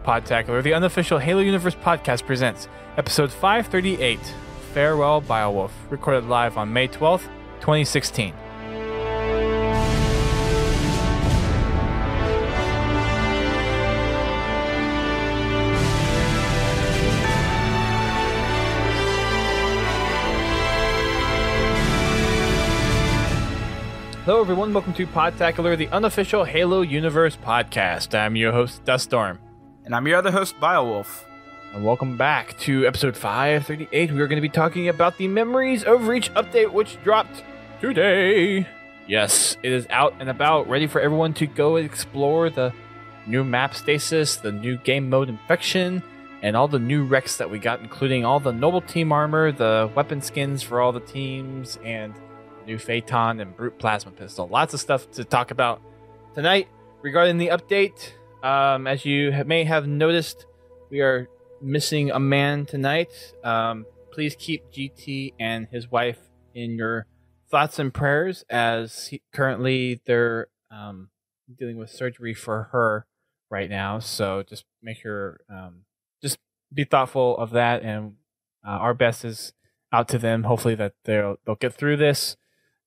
Podtacular, the unofficial Halo Universe podcast, presents episode 538, Farewell Biowolf, recorded live on May 12th, 2016. Hello everyone, welcome to Podtacular, the unofficial Halo Universe podcast. I'm your host, Duststorm. And I'm your other host, Biowolf. And welcome back to episode 538. We are going to be talking about the Memories of Reach update, which dropped today. Yes, it is out and about, ready for everyone to go explore the new map stasis, the new game mode infection, and all the new wrecks that we got, including all the Noble Team armor, the weapon skins for all the teams, and new Phaeton and Brute Plasma Pistol. Lots of stuff to talk about tonight regarding the update. As you may have noticed, we are missing a man tonight. Please keep GT and his wife in your thoughts and prayers, as currently they're dealing with surgery for her right now. So just make sure, just be thoughtful of that, and our best is out to them. Hopefully that they'll get through this,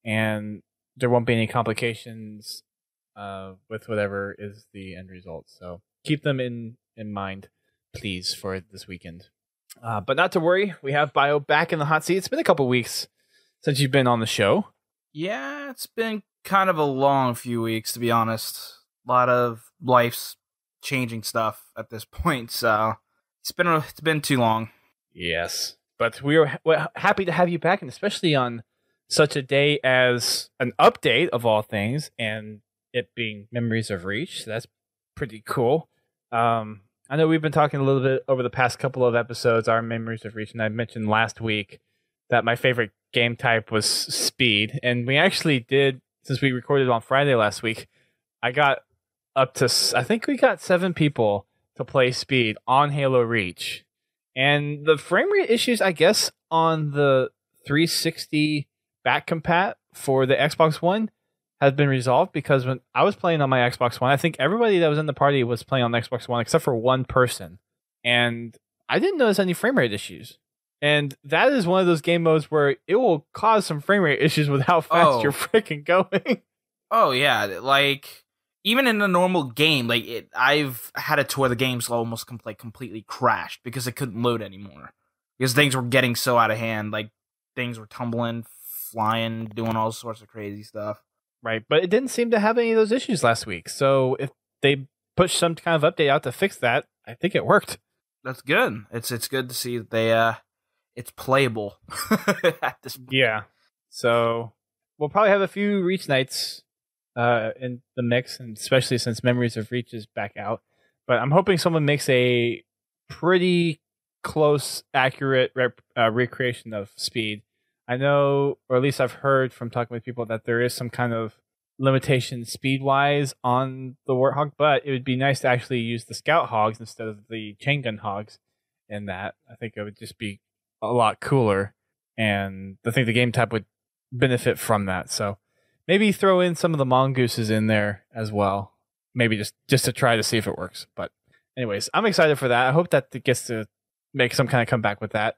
and there won't be any complications with whatever is the end result. So keep them in mind, please, for this weekend. But not to worry, we have Bio back in the hot seat. It's been a couple weeks since you've been on the show. Yeah, it's been kind of a long few weeks, to be honest. A lot of life's changing stuff at this point, so it's been too long. Yes, but we're happy to have you back, and especially on such a day as an update of all things, and it being Memories of Reach. So that's pretty cool. I know we've been talking a little bit over the past couple of episodes, our Memories of Reach, and I mentioned last week that my favorite game type was speed. And we actually did, since we recorded on Friday last week, I got up to, I think we got 7 people to play speed on Halo Reach. And the frame rate issues, I guess, on the 360 back compat for the Xbox One has been resolved, because when I was playing on my Xbox One, I think everybody that was in the party was playing on the Xbox One except for one person, and I didn't notice any frame rate issues. And that is one of those game modes where it will cause some frame rate issues with how fast you're freaking going. Oh yeah, like even in a normal game, like I've had it to where the game's almost completely crashed because it couldn't load anymore because things were getting so out of hand. Like things were tumbling, flying, doing all sorts of crazy stuff. Right, but it didn't seem to have any of those issues last week. So if they push some kind of update out to fix that, I think it worked. That's good. It's good to see that they it's playable at this point. Yeah. So we'll probably have a few Reach nights in the mix, and especially since Memories of Reach is back out. But I'm hoping someone makes a pretty close, accurate recreation of speed. I know, or at least I've heard from talking with people, that there is some kind of limitation speed-wise on the Warthog, but it would be nice to actually use the Scout Hogs instead of the Chain Gun Hogs in that. I think it would just be a lot cooler, and I think the game type would benefit from that. So maybe throw in some of the Mongooses in there as well. Maybe just to try to see if it works. But anyways, I'm excited for that. I hope that it gets to make some kind of comeback with that.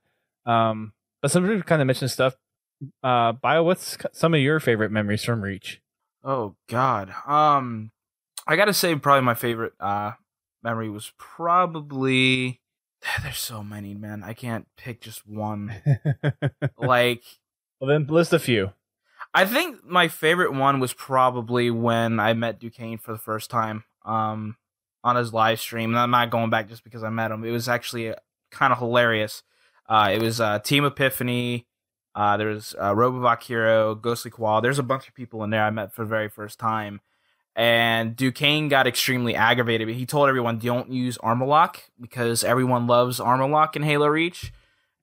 But some people kind of mentioned stuff. Bio, what's some of your favorite memories from Reach? Oh God, I gotta say, probably my favorite memory was probably. There's so many, man. I can't pick just one. Like, well, then list a few. I think my favorite one was probably when I met Duquesne for the first time on his live stream. And I'm not going back just because I met him. It was actually kind of hilarious. It was Team Epiphany. There was Robovac Hero, Ghostly Koala. There's a bunch of people in there I met for the very first time. And Duquesne got extremely aggravated. He told everyone, don't use Armor Lock because everyone loves Armor Lock in Halo Reach.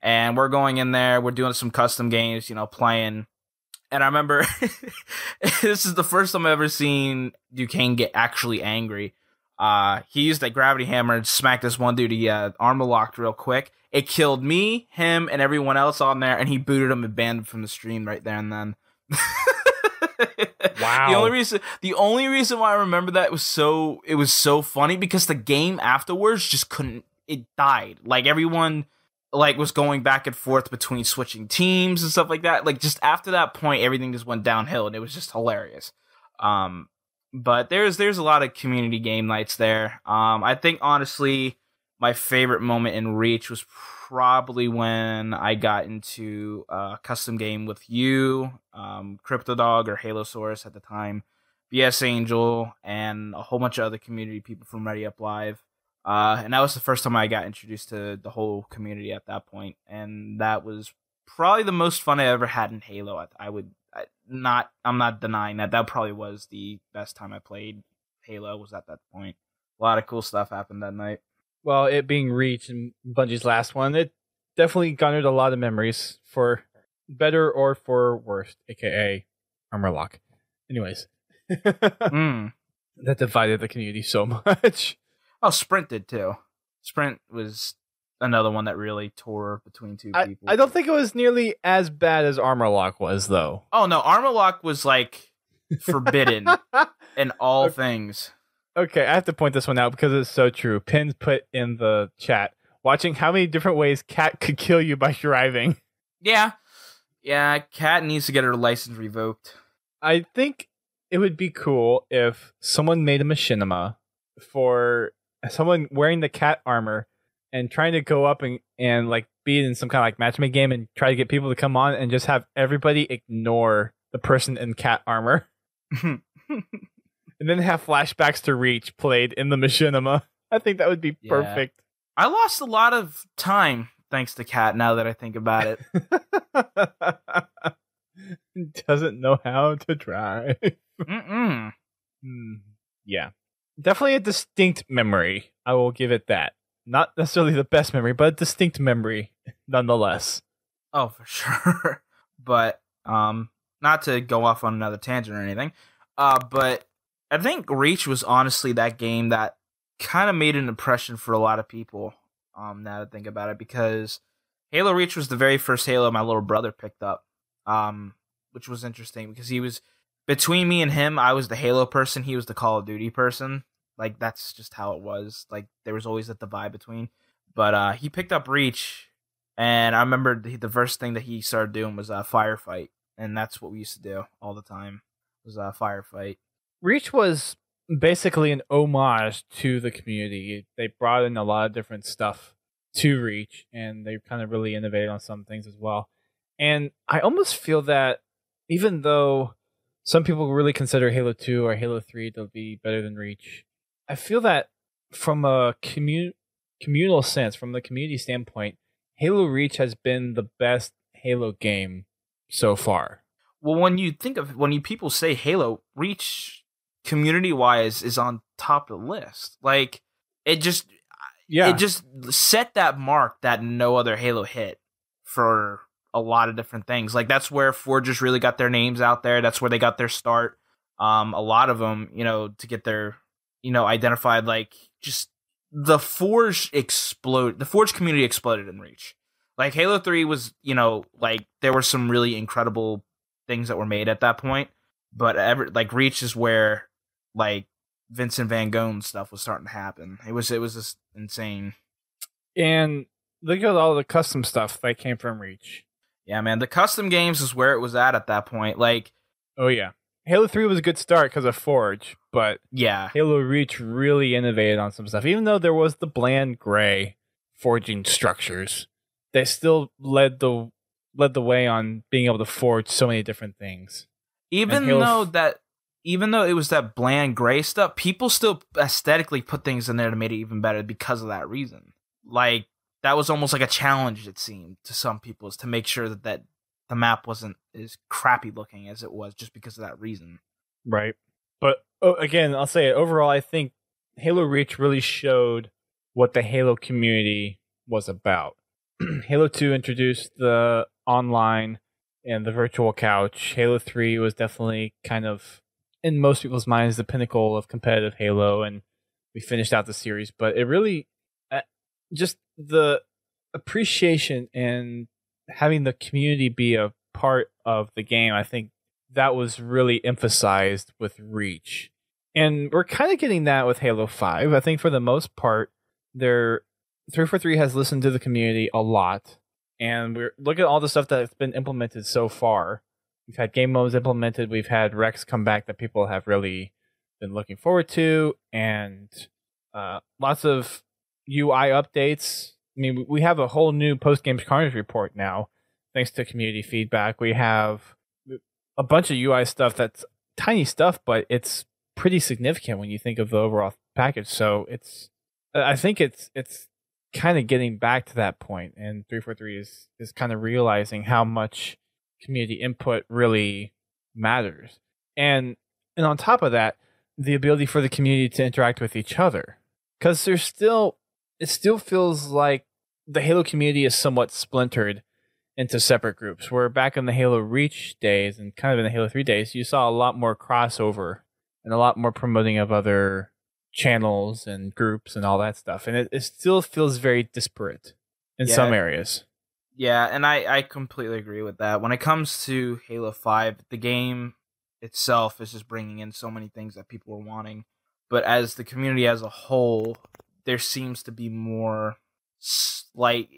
And we're going in there. We're doing some custom games, playing. And I remember this is the first time I've ever seen Duquesne get actually angry. He used that gravity hammer and smacked this one dude. He armor locked real quick. It killed me, him, and everyone else on there, and he booted him and banned him from the stream right there and then. Wow. The only reason why I remember that it was so funny because the game afterwards just couldn't. It died. Like everyone like was going back and forth between switching teams and stuff like that. Like just after that point, everything just went downhill, and it was just hilarious. But there's a lot of community game nights there. I think honestly, my favorite moment in Reach was probably when I got into a custom game with you, CryptoDog or Halosaurus at the time, BS Angel, and a whole bunch of other community people from Ready Up Live. And that was the first time I got introduced to the whole community at that point, and that was probably the most fun I ever had in Halo. I'm not denying that. That probably was the best time I played Halo, was at that point. A lot of cool stuff happened that night. Well, it being Reach and Bungie's last one, it definitely garnered a lot of memories, for better or for worse, aka Armor Lock. Anyways, that divided the community so much. Oh, Sprint did too. Sprint was another one that really tore between two people. I don't think it was nearly as bad as Armor Lock was, though. Oh no, Armor Lock was like forbidden in all things. Okay, I have to point this one out because it's so true. Pins put in the chat, watching how many different ways Cat could kill you by driving. Yeah, Cat needs to get her license revoked. I think it would be cool if someone made a machinima for someone wearing the Cat armor and trying to go up and like be in some kind of like matchmaking game and try to get people to come on and just have everybody ignore the person in Cat armor. And then have flashbacks to Reach played in the machinima. I think that would be perfect. I lost a lot of time thanks to Cat, now that I think about it. Doesn't know how to drive. Yeah. Definitely a distinct memory. I will give it that. Not necessarily the best memory, but a distinct memory nonetheless. Oh, for sure. But not to go off on another tangent or anything, but I think Reach was honestly that game that kind of made an impression for a lot of people, now to think about it, because Halo Reach was the very first Halo my little brother picked up, which was interesting because he was, between me and him, I was the Halo person, he was the Call of Duty person. Like, that's just how it was. Like, there was always a divide between. But he picked up Reach, and I remember the first thing that he started doing was Firefight, and that's what we used to do all the time, was Firefight. Reach was basically an homage to the community. They brought in a lot of different stuff to Reach, and they kind of really innovated on some things as well. And I almost feel that even though some people really consider Halo 2 or Halo 3 to be better than Reach, I feel that from a communal sense, from the community standpoint, Halo Reach has been the best Halo game so far. Well, when people say Halo, Reach community-wise is on top of the list. Like, it just set that mark that no other Halo hit for a lot of different things. Like, that's where Forgers really got their names out there. That's where they got their start. A lot of them, to get their, identified, like, just the Forge community exploded in Reach. Like, Halo 3 was, like, there were some really incredible things that were made at that point, but Reach is where, like, Vincent Van Gogh stuff was starting to happen. It was just insane. And look at all the custom stuff that came from Reach. Yeah, man, the custom games is where it was at that point. Like, oh yeah, Halo 3 was a good start because of Forge, but yeah, Halo Reach really innovated on some stuff. Even though there was the bland gray forging structures, they still led the way on being able to forge so many different things. Even though it was that bland gray stuff, people still aesthetically put things in there to make it even better because of that reason. Like, that was almost like a challenge, it seemed, to some people, is to make sure that the map wasn't as crappy looking as it was just because of that reason. Right. But again, I'll say it, overall, I think Halo Reach really showed what the Halo community was about. Halo 2 introduced the online and the virtual couch. Halo 3 was definitely kind of, in most people's minds, the pinnacle of competitive Halo, and we finished out the series. But it really, just the appreciation and having the community be a part of the game, I think that was really emphasized with Reach. And we're kind of getting that with Halo 5. I think for the most part, 343 has listened to the community a lot. And we're look at all the stuff that's been implemented so far. We've had game modes implemented. We've had Rex come back that people have really been looking forward to. And lots of UI updates. I mean, we have a whole new post-game carnage report now, thanks to community feedback. We have a bunch of UI stuff that's tiny stuff, but it's pretty significant when you think of the overall package. So I think it's kind of getting back to that point, and 343 is kind of realizing how much community input really matters. And on top of that, the ability for the community to interact with each other. Because it still feels like the Halo community is somewhat splintered into separate groups. Where back in the Halo Reach days and kind of in the Halo 3 days, you saw a lot more crossover and a lot more promoting of other channels and groups and all that stuff. And it still feels very disparate in some areas. Yeah, and I completely agree with that. When it comes to Halo 5, the game itself is just bringing in so many things that people are wanting. But as the community as a whole, there seems to be more, like,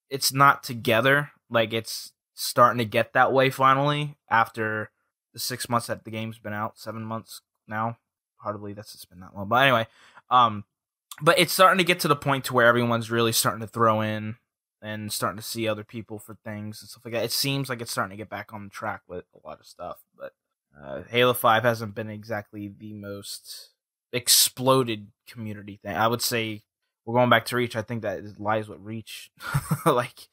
it's not together. Like, it's starting to get that way finally after the 6 months that the game's been out, 7 months now. Hard to believe it's been that long. But anyway, but it's starting to get to the point to where everyone's really starting to throw in and starting to see other people for things and stuff like that. It seems like it's starting to get back on track with a lot of stuff. But Halo 5 hasn't been exactly the most exploded community thing. I would say we're going back to Reach. I think that lies with Reach. Like,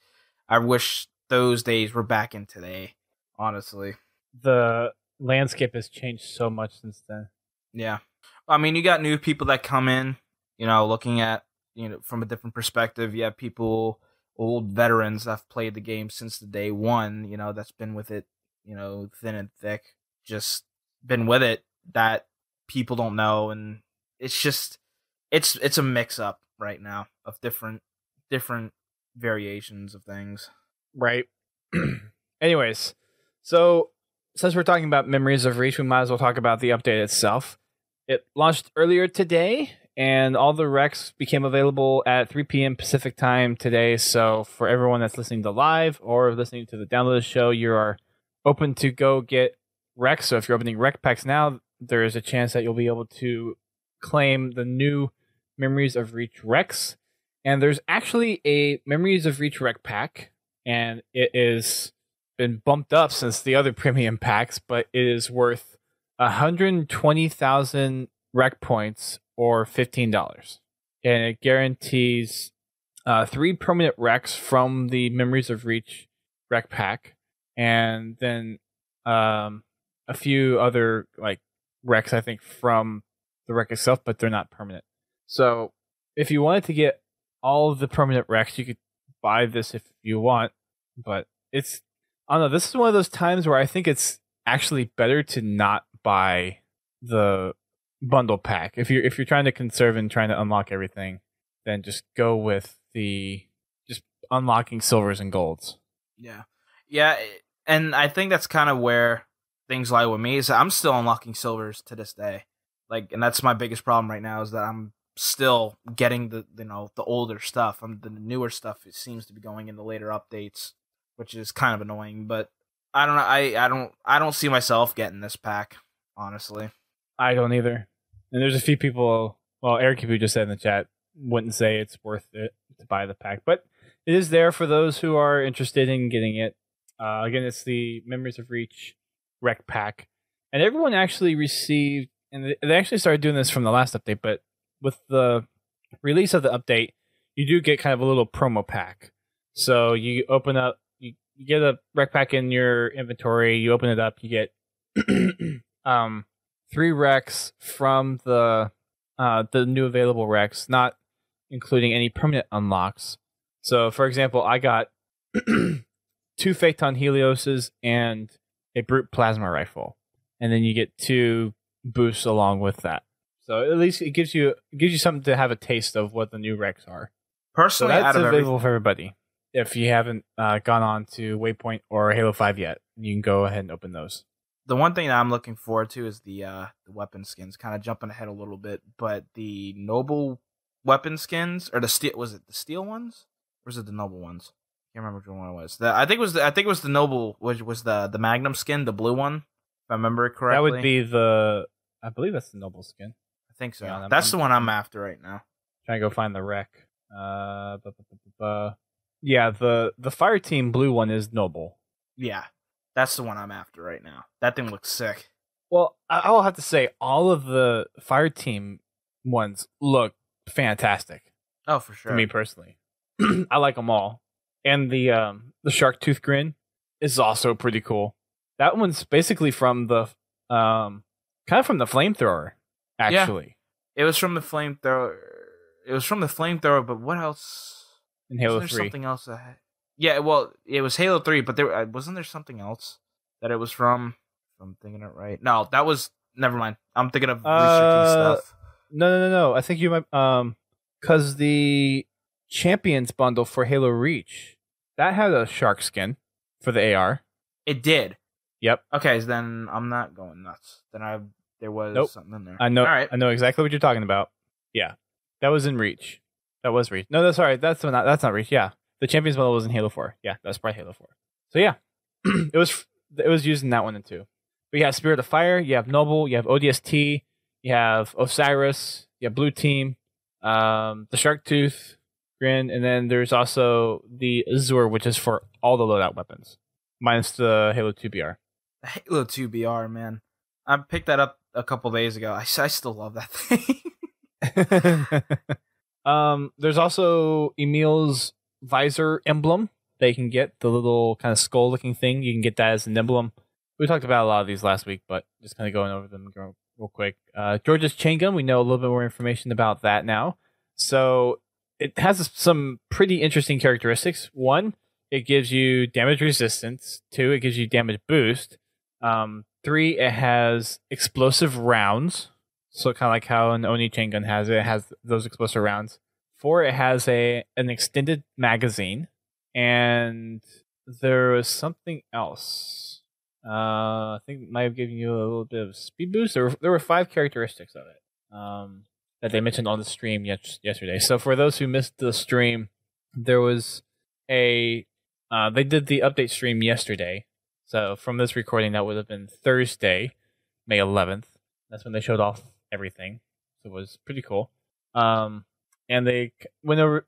I wish those days were back in today, honestly. The landscape has changed so much since then. Yeah. I mean, you got new people that come in, looking at, from a different perspective. You have people, old veterans that have played the game since the day one, that's been with it, thin and thick, just been with it, that people don't know. And it's just, it's a mix up right now of different variations of things. Right. Anyways, so since we're talking about Memories of Reach, we might as well talk about the update itself. It launched earlier today, and all the recs became available at 3 p.m. Pacific time today. So for everyone that's listening to live or listening to the downloaded show, you are open to go get recs. So if you're opening rec packs now, there is a chance that you'll be able to claim the new Memories of Reach recs. And there's actually a Memories of Reach rec pack, and it is been bumped up since the other premium packs, but it is worth 120,000 rec points or $15. And it guarantees 3 permanent recs from the Memories of Reach rec pack, and then a few other like recs, I think, from the rec itself, but they're not permanent. So if you wanted to get all of the permanent recs, you could buy this if you want, but I don't know, this is one of those times where I think it's actually better to not buy the bundle pack. If you're trying to conserve and trying to unlock everything, then just go with just unlocking silvers and golds. Yeah, and I think that's kind of where things lie with me. Is I'm still unlocking silvers to this day, like, and that's my biggest problem right now, is that I'm still getting the older stuff. The newer stuff, it seems to be going in the later updates, which is kind of annoying. But I don't know. I don't see myself getting this pack, honestly. I don't either. And there's a few people. Well, Eric, who just said in the chat, wouldn't say it's worth it to buy the pack, but it is there for those who are interested in getting it. Again, it's the Memories of Reach rec pack, and everyone actually received. And they actually started doing this from the last update, but with the release of the update, you do get kind of a little promo pack. So you open up, you get a rec pack in your inventory, you open it up, you get 3 recs from the new available recs, not including any permanent unlocks. So, for example, I got 2 Phaeton Helioses and a Brute Plasma Rifle, and then you get 2 boosts along with that. So at least it gives you something to have a taste of what the new recs are. Personally, so that's available for everybody. If you haven't gone on to Waypoint or Halo 5 yet, you can go ahead and open those. The one thing that I'm looking forward to is the weapon skins. Kind of jumping ahead a little bit, but the noble weapon skins or the steel, was it the steel ones or was it the noble ones? I can't remember which one it was. I think it was the noble, which was the Magnum skin, the blue one, if I remember it correctly. That would be the. I believe that's the noble skin. I think so. Yeah, That's the one I'm after right now. Trying to go find the rec. Yeah, the fire team blue one is noble. Yeah, that's the one I'm after right now. That thing looks sick. Well, I will have to say all of the fire team ones look fantastic. Oh, for sure. To me personally, I like them all, and the shark tooth grin is also pretty cool. That one's basically from the kind of from the flamethrower, actually. Yeah, it was from the flamethrower. But what else? In Halo Wasn't there 3. something else. Yeah, well, it was Halo 3, but there wasn't there something else that it was from. If I'm thinking it right. No, that was never mind. I'm thinking of Rooster Teeth stuff. No. I think you might because the Champions bundle for Halo Reach that had a shark skin for the AR. It did. Yep. Okay, so then I'm not going nuts. Then there was something in there. I know. All right. I know exactly what you're talking about. Yeah, that was in Reach. That was Reach. No, that's sorry. That's not Reach. Yeah, the Champions bundle was in Halo 4. Yeah, that's probably Halo 4. So yeah, it was used in that one too. But you have Spirit of Fire. You have Noble. You have ODST. You have Osiris. You have Blue Team. The Shark Tooth Grin, and then there's also the Azure, which is for all the loadout weapons, minus the Halo 2 BR. The Halo 2 BR, man. I picked that up a couple days ago. I still love that thing. There's also Emil's visor emblem that you can get, the little kind of skull looking thing. You can get that as an emblem. We talked about a lot of these last week, but just kind of going over them real quick. George's chain gun, we know a little bit more information about that now. So it has some pretty interesting characteristics. 1, it gives you damage resistance. 2, it gives you damage boost. 3, it has explosive rounds. So kind of like how an Oni chain gun has it. It has those explosive rounds. 4, it has an extended magazine. And there was something else. I think it might have given you a little bit of speed boost. There were 5 characteristics of it that they mentioned on the stream yesterday. So for those who missed the stream, there was they did the update stream yesterday. So from this recording, that would have been Thursday, May 11th. That's when they showed off everything. So it was pretty cool. And they went over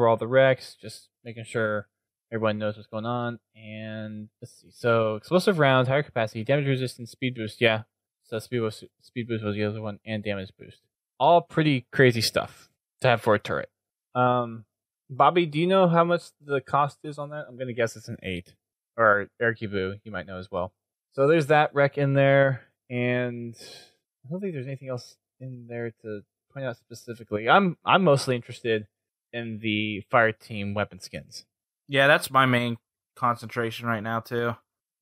all the recs, just making sure everyone knows what's going on. And let's see. So explosive rounds, higher capacity, damage resistance, speed boost. Yeah. So speed boost was the other one, and damage boost. All pretty crazy stuff to have for a turret. Bobby, do you know how much the cost is on that? I'm gonna guess it's an 8. Or Erkibu, you might know as well. So there's that rec in there, and I don't think there's anything else in there to point out specifically. I'm mostly interested in the fire team weapon skins. Yeah, that's my main concentration right now too.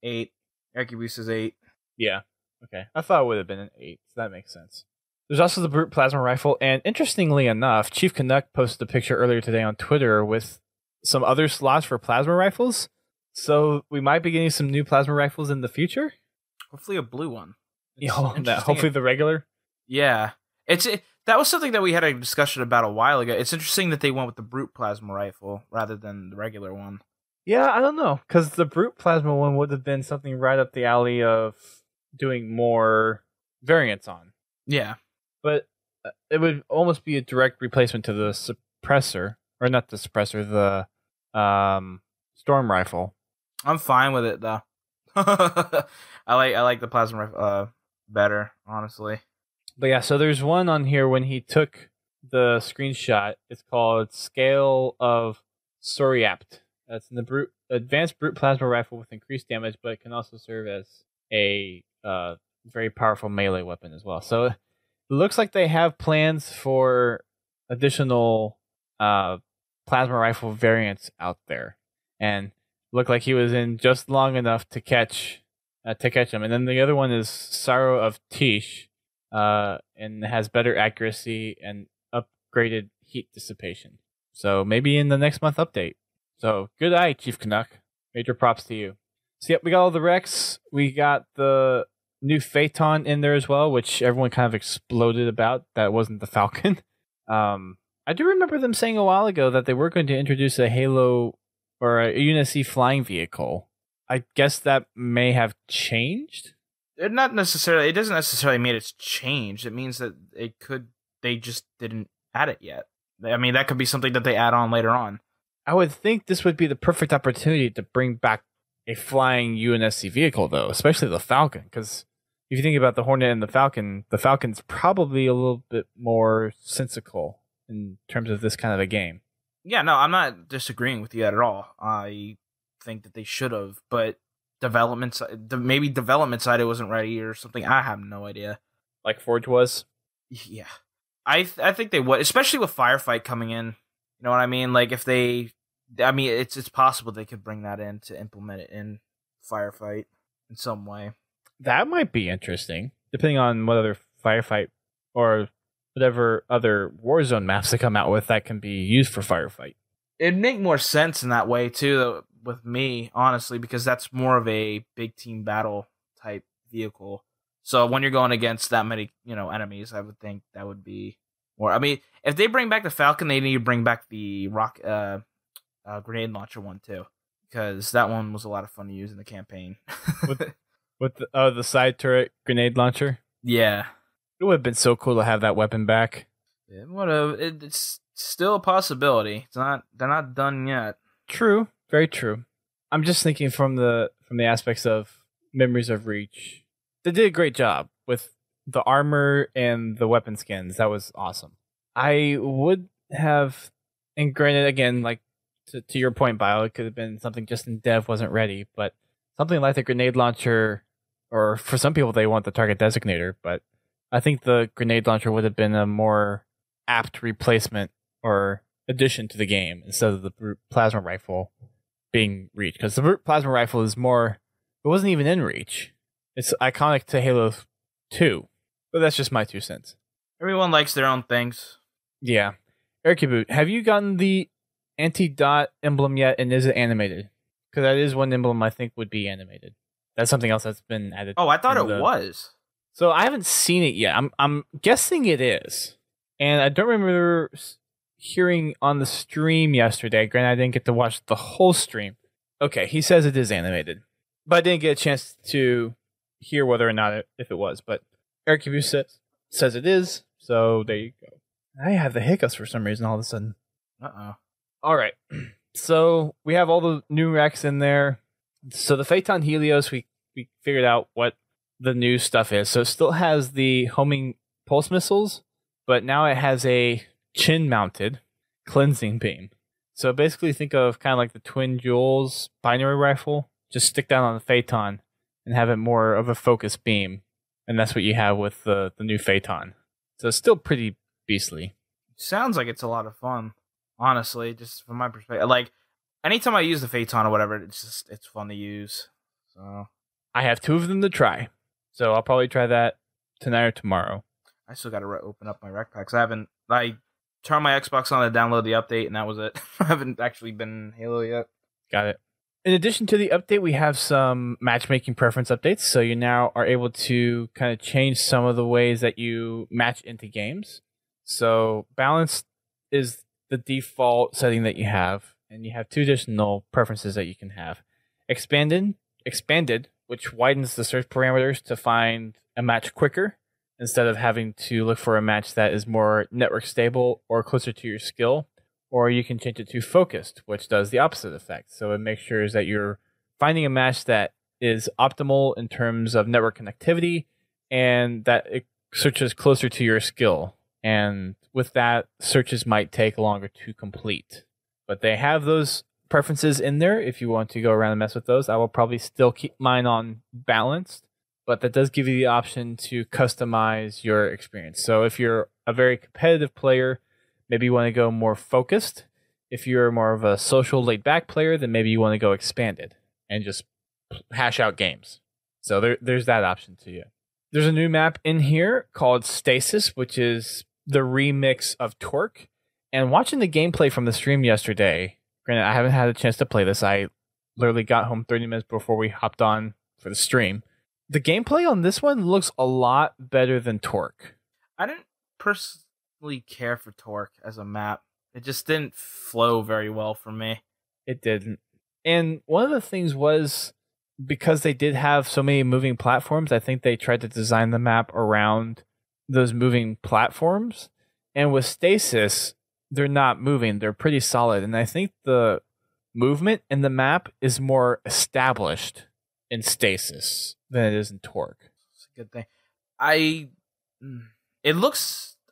8. Erkibu says 8. Yeah. Okay. I thought it would have been an 8, so that makes sense. There's also the Brute Plasma Rifle, and interestingly enough, Chief Canuck posted a picture earlier today on Twitter with some other slots for plasma rifles. So we might be getting some new plasma rifles in the future. Hopefully a blue one. Hopefully the regular. Yeah. That was something that we had a discussion about a while ago. It's interesting that they went with the Brute Plasma Rifle rather than the regular one. Yeah, I don't know, because the Brute Plasma one would have been something right up the alley of doing more variants on. Yeah. But it would almost be a direct replacement to the suppressor, or not the suppressor, the storm rifle. I'm fine with it though. I like the plasma rifle better, honestly. But yeah, so there's one on here when he took the screenshot. It's called Scale of Soriapt. That's in the advanced brute plasma rifle with increased damage, but it can also serve as a very powerful melee weapon as well. So it looks like they have plans for additional plasma rifle variants out there, and looked like he was in just long enough to catch him. And then the other one is Sorrow of Tish, and has better accuracy and upgraded heat dissipation. So maybe in the next month update. So good eye, Chief Canuck. Major props to you. So, yep, we got all the Rex. We got the new Phaeton in there as well, which everyone kind of exploded about. That wasn't the Falcon. I do remember them saying a while ago that they were going to introduce a Halo or a UNSC flying vehicle. I guess that may have changed. It doesn't necessarily mean it's changed. It means that they just didn't add it yet. I mean, that could be something that they add on later on. I would think this would be the perfect opportunity to bring back a flying UNSC vehicle, though, especially the Falcon, because if you think about the Hornet and the Falcon's probably a little bit more sensical in terms of this kind of a game. Yeah, no, I'm not disagreeing with you at all. I think that they should have, but maybe development side it wasn't ready or something. I have no idea. Like Forge was? Yeah. I think they would, especially with Firefight coming in. You know what I mean? Like it's possible they could bring that in to implement it in Firefight in some way. That might be interesting, depending on what other Firefight or whatever other Warzone maps they come out with that can be used for Firefight. It'd make more sense in that way too, though, with me, honestly, because that's more of a big team battle type vehicle. So when you're going against that many, enemies, I would think that would be more. I mean, if they bring back the Falcon, they need to bring back the grenade launcher one too, because that one was a lot of fun to use in the campaign. with the side turret grenade launcher. Yeah, it would have been so cool to have that weapon back. It would have. It's still a possibility. They're not done yet. True, very true. I'm just thinking from the aspects of Memories of Reach. They did a great job with the armor and the weapon skins. That was awesome. I would have, and granted, again, like to your point, Bio, it could have been something just in dev wasn't ready, but something like the grenade launcher, or for some people they want the target designator, but I think the grenade launcher would have been a more apt replacement or addition to the game instead of the brute plasma rifle being Reach, because the brute plasma rifle is more, it wasn't even in Reach. It's iconic to Halo 2, but that's just my 2 cents. Everyone likes their own things. Yeah. Erkiboot, have you gotten the anti-dot emblem yet, and is it animated? Because that is one emblem I think would be animated. That's something else that's been added. Oh, I thought it was. So I haven't seen it yet. I'm guessing it is. And I don't remember hearing on the stream yesterday. Granted, I didn't get to watch the whole stream. Okay, he says it is animated. But I didn't get a chance to hear whether or not if it was, but Eric says it is, so there you go. I have the hiccups for some reason all of a sudden. All right, so we have all the new Rex in there. So the Phaeton Helios, we figured out what the new stuff is. So it still has the homing pulse missiles, but now it has a chin-mounted cleansing beam. So basically think of kind of like the Twin Jewels binary rifle. Just stick that on the Phaeton and have it more of a focus beam. And that's what you have with the new Phaeton. So it's still pretty beastly. Sounds like it's a lot of fun, honestly, just from my perspective. Like, anytime I use the Phaeton or whatever, it's fun to use. So I have 2 of them to try. So I'll probably try that tonight or tomorrow. I still got to open up my rec packs. I turned my Xbox on to download the update, and that was it. I haven't actually been in Halo yet. Got it. In addition to the update, we have some matchmaking preference updates. So you now are able to kind of change some of the ways that you match into games. So balanced is the default setting that you have, and you have 2 additional preferences that you can have. Expanded, which widens the search parameters to find a match quicker instead of having to look for a match that is more network stable or closer to your skill. Or you can change it to focused, which does the opposite effect. So it makes sure that you're finding a match that is optimal in terms of network connectivity and that it searches closer to your skill. And with that, searches might take longer to complete. But they have those preferences in there if you want to go around and mess with those. I will probably still keep mine on balanced, but that does give you the option to customize your experience. So if you're a very competitive player, maybe you want to go more focused. If you're more of a social laid-back player, then maybe you want to go expanded and just hash out games. So there's that option to you. There's a new map in here called Stasis, which is the remix of Torque. And watching the gameplay from the stream yesterday, granted, I haven't had a chance to play this. I literally got home 30 minutes before we hopped on for the stream. The gameplay on this one looks a lot better than Torque. I didn't personally care for Torque as a map. It just didn't flow very well for me. It didn't. And one of the things was, because they did have so many moving platforms, I think they tried to design the map around those moving platforms. And with stasis, they're not moving. They're pretty solid. And I think the movement in the map is more established in stasis than it is in Torque. It's a good thing. I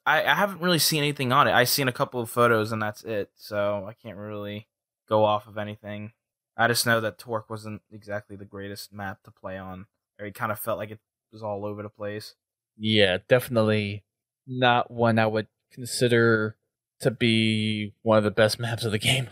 haven't really seen anything on it. I've seen a couple of photos and that's it. So I can't really go off of anything. I just know that Torque wasn't exactly the greatest map to play on. Or it kind of felt like it was all over the place. Yeah, definitely not one I would consider to be one of the best maps of the game.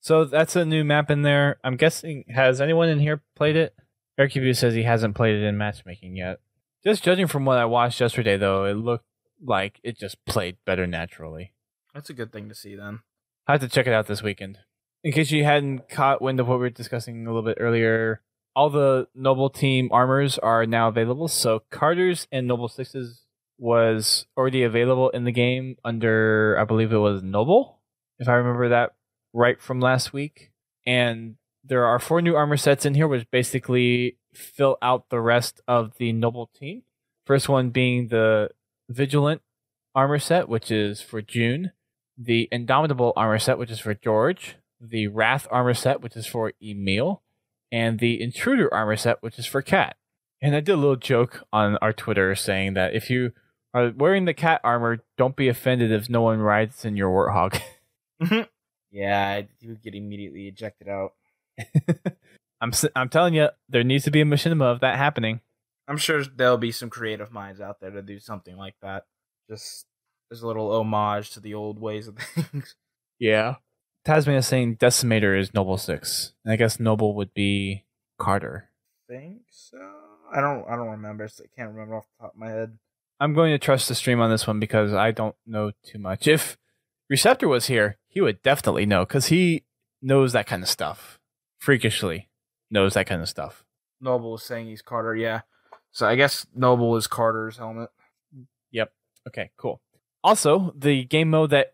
So that's a new map in there. I'm guessing, has anyone in here played it? Aircube says he hasn't played it in matchmaking yet. Just judging from what I watched yesterday, though, it looked like it just played better naturally. That's a good thing to see, then. I have to check it out this weekend. In case you hadn't caught wind of what we were discussing a little bit earlier, all the Noble Team armors are now available. So Carter's and Noble 6's was already available in the game under, I believe it was Noble, if I remember that right from last week. And there are 4 new armor sets in here, which basically fill out the rest of the Noble Team. First one being the Vigilant armor set, which is for June. The Indomitable armor set, which is for George. The Wrath armor set, which is for Emil. And the Intruder armor set, which is for Kat. And I did a little joke on our Twitter saying that if you are wearing the Kat armor, don't be offended if no one rides in your Warthog. Yeah, you would get immediately ejected out. I'm telling you, there needs to be a machinima of that happening. I'm sure there'll be some creative minds out there to do something like that. Just as a little homage to the old ways of things. Yeah. Tasmania is saying Decimator is Noble 6. And I guess Noble would be Carter. Think so? I don't remember. I can't remember off the top of my head. I'm going to trust the stream on this one because I don't know too much. If Receptor was here, he would definitely know because he knows that kind of stuff. Freakishly knows that kind of stuff. Noble is saying he's Carter, yeah. So I guess Noble is Carter's helmet. Yep. Okay, cool. Also, the game mode that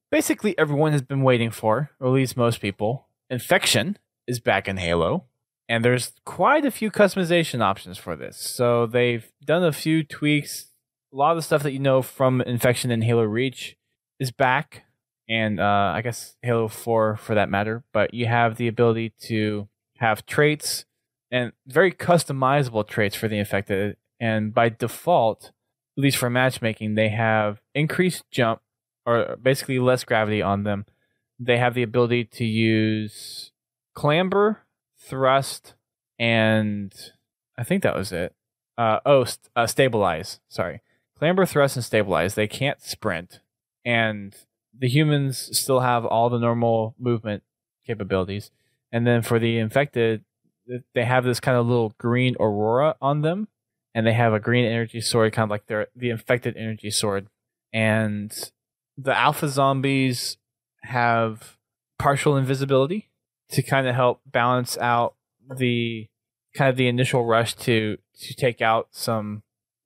basically everyone has been waiting for, or at least most people, Infection, is back in Halo. And there's quite a few customization options for this. So they've done a few tweaks. A lot of the stuff that you know from Infection and Halo Reach is back. And I guess Halo 4 for that matter. But you have the ability to have traits and very customizable traits for the infected. And by default, at least for matchmaking, they have increased jump, or basically less gravity on them. They have the ability to use clamber, thrust, and I think that was it. Stabilize. Sorry. Clamber, thrust, and stabilize. They can't sprint. And the humans still have all the normal movement capabilities. And then for the infected, they have this kind of little green aurora on them. And they have a green energy sword, kind of like the infected energy sword. And the alpha zombies have partial invisibility to kind of help balance out the kind of the initial rush to take out some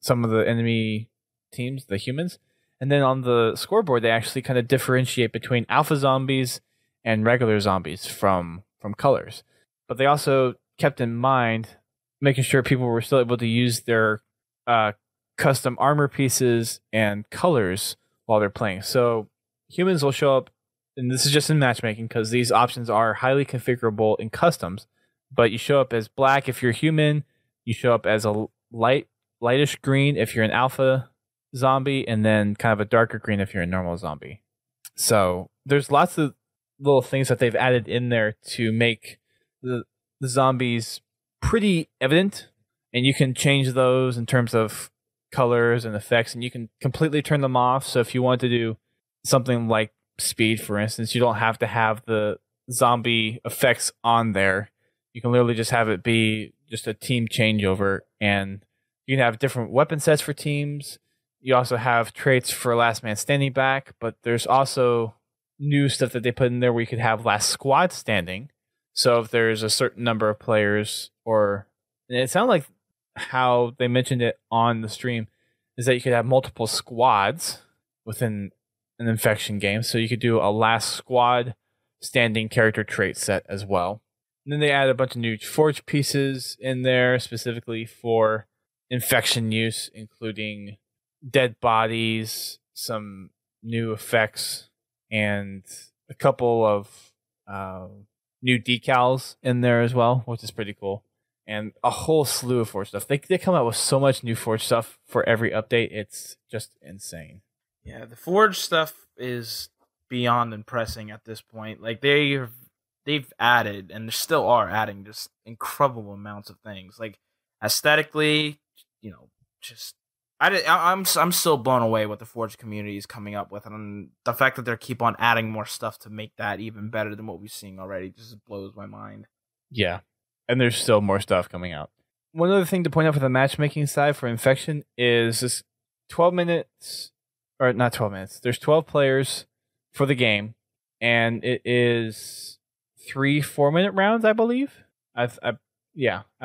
of the enemy teams, the humans. And then on the scoreboard, they actually kind of differentiate between alpha zombies and regular zombies from colors. But they also kept in mind making sure people were still able to use their custom armor pieces and colors while they're playing. So humans will show up, and this is just in matchmaking because these options are highly configurable in customs, but you show up as black if you're human, you show up as a lightish green if you're an alpha zombie, and then kind of a darker green if you're a normal zombie. So there's lots of little things that they've added in there to make the zombies pretty evident, and you can change those in terms of colors and effects, and you can completely turn them off. So if you want to do something like speed, for instance, you don't have to have the zombie effects on there. You can literally just have it be just a team changeover, and you can have different weapon sets for teams. You also have traits for last man standing back, but there's also new stuff that they put in there where you could have last squad standing. So if there's a certain number of players, and it sounded like how they mentioned it on the stream, is that you could have multiple squads within an infection game. So you could do a last squad standing character trait set as well. And then they added a bunch of new forge pieces in there specifically for infection use, including dead bodies, some new effects, and a couple of new decals in there as well, which is pretty cool. And a whole slew of Forge stuff. They come out with so much new Forge stuff for every update. It's just insane. Yeah, the Forge stuff is beyond impressing at this point. Like they've added and still are adding just incredible amounts of things. Like aesthetically, just I'm still blown away what the Forge community is coming up with, and the fact that they keep on adding more stuff to make that even better than what we've seen already just blows my mind. Yeah, and there's still more stuff coming out. One other thing to point out for the matchmaking side for Infection is this 12 minutes, or not 12 minutes. There's 12 players for the game, and it is 3 4-minute rounds, I believe. I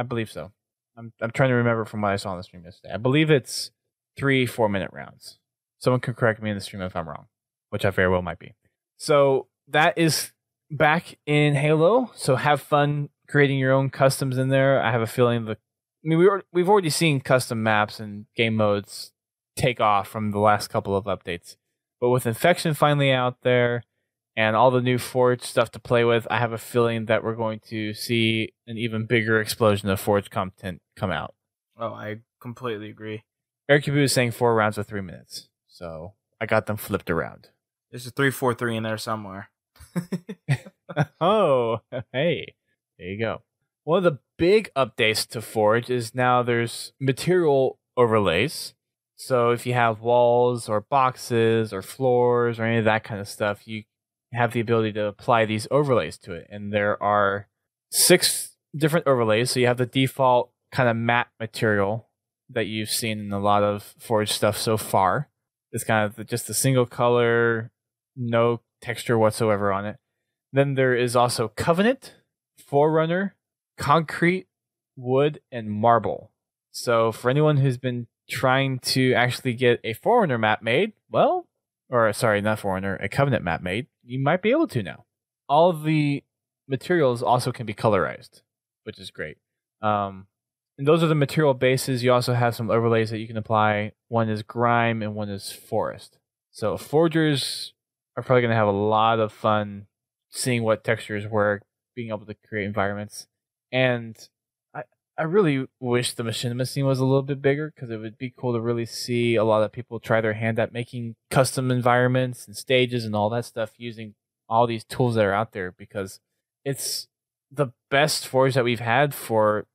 believe so. I'm trying to remember from what I saw on the stream yesterday. I believe it's 3 4-minute rounds. Someone can correct me in the stream if I'm wrong, which I very well might be. So that is back in Halo. So have fun creating your own customs in there. I have a feeling we've already seen custom maps and game modes take off from the last couple of updates. But with Infection finally out there and all the new Forge stuff to play with, I have a feeling that we're going to see an even bigger explosion of Forge content come out. Oh, I completely agree. Eric Cabu is saying 4 rounds of 3 minutes. So I got them flipped around. There's a 3-4-3 in there somewhere. Oh, hey. There you go. One of the big updates to Forge is now there's material overlays. So if you have walls or boxes or floors or any of that kind of stuff, you have the ability to apply these overlays to it. And there are 6 different overlays. So you have the default kind of matte material that you've seen in a lot of Forge stuff so far. It's kind of just a single color, no texture whatsoever on it. Then there is also Covenant, Forerunner, Concrete, Wood, and Marble. So for anyone who's been trying to actually get a Forerunner map made, not Forerunner, a Covenant map made, you might be able to now. All of the materials also can be colorized, which is great. And those are the material bases. You also have some overlays that you can apply. One is Grime and one is Forest. So Forgers are probably going to have a lot of fun seeing what textures work, being able to create environments. And I really wish the machinima scene was a little bit bigger, because it would be cool to really see a lot of people try their hand at making custom environments and stages and all that stuff using all these tools that are out there, because it's the best Forge that we've had for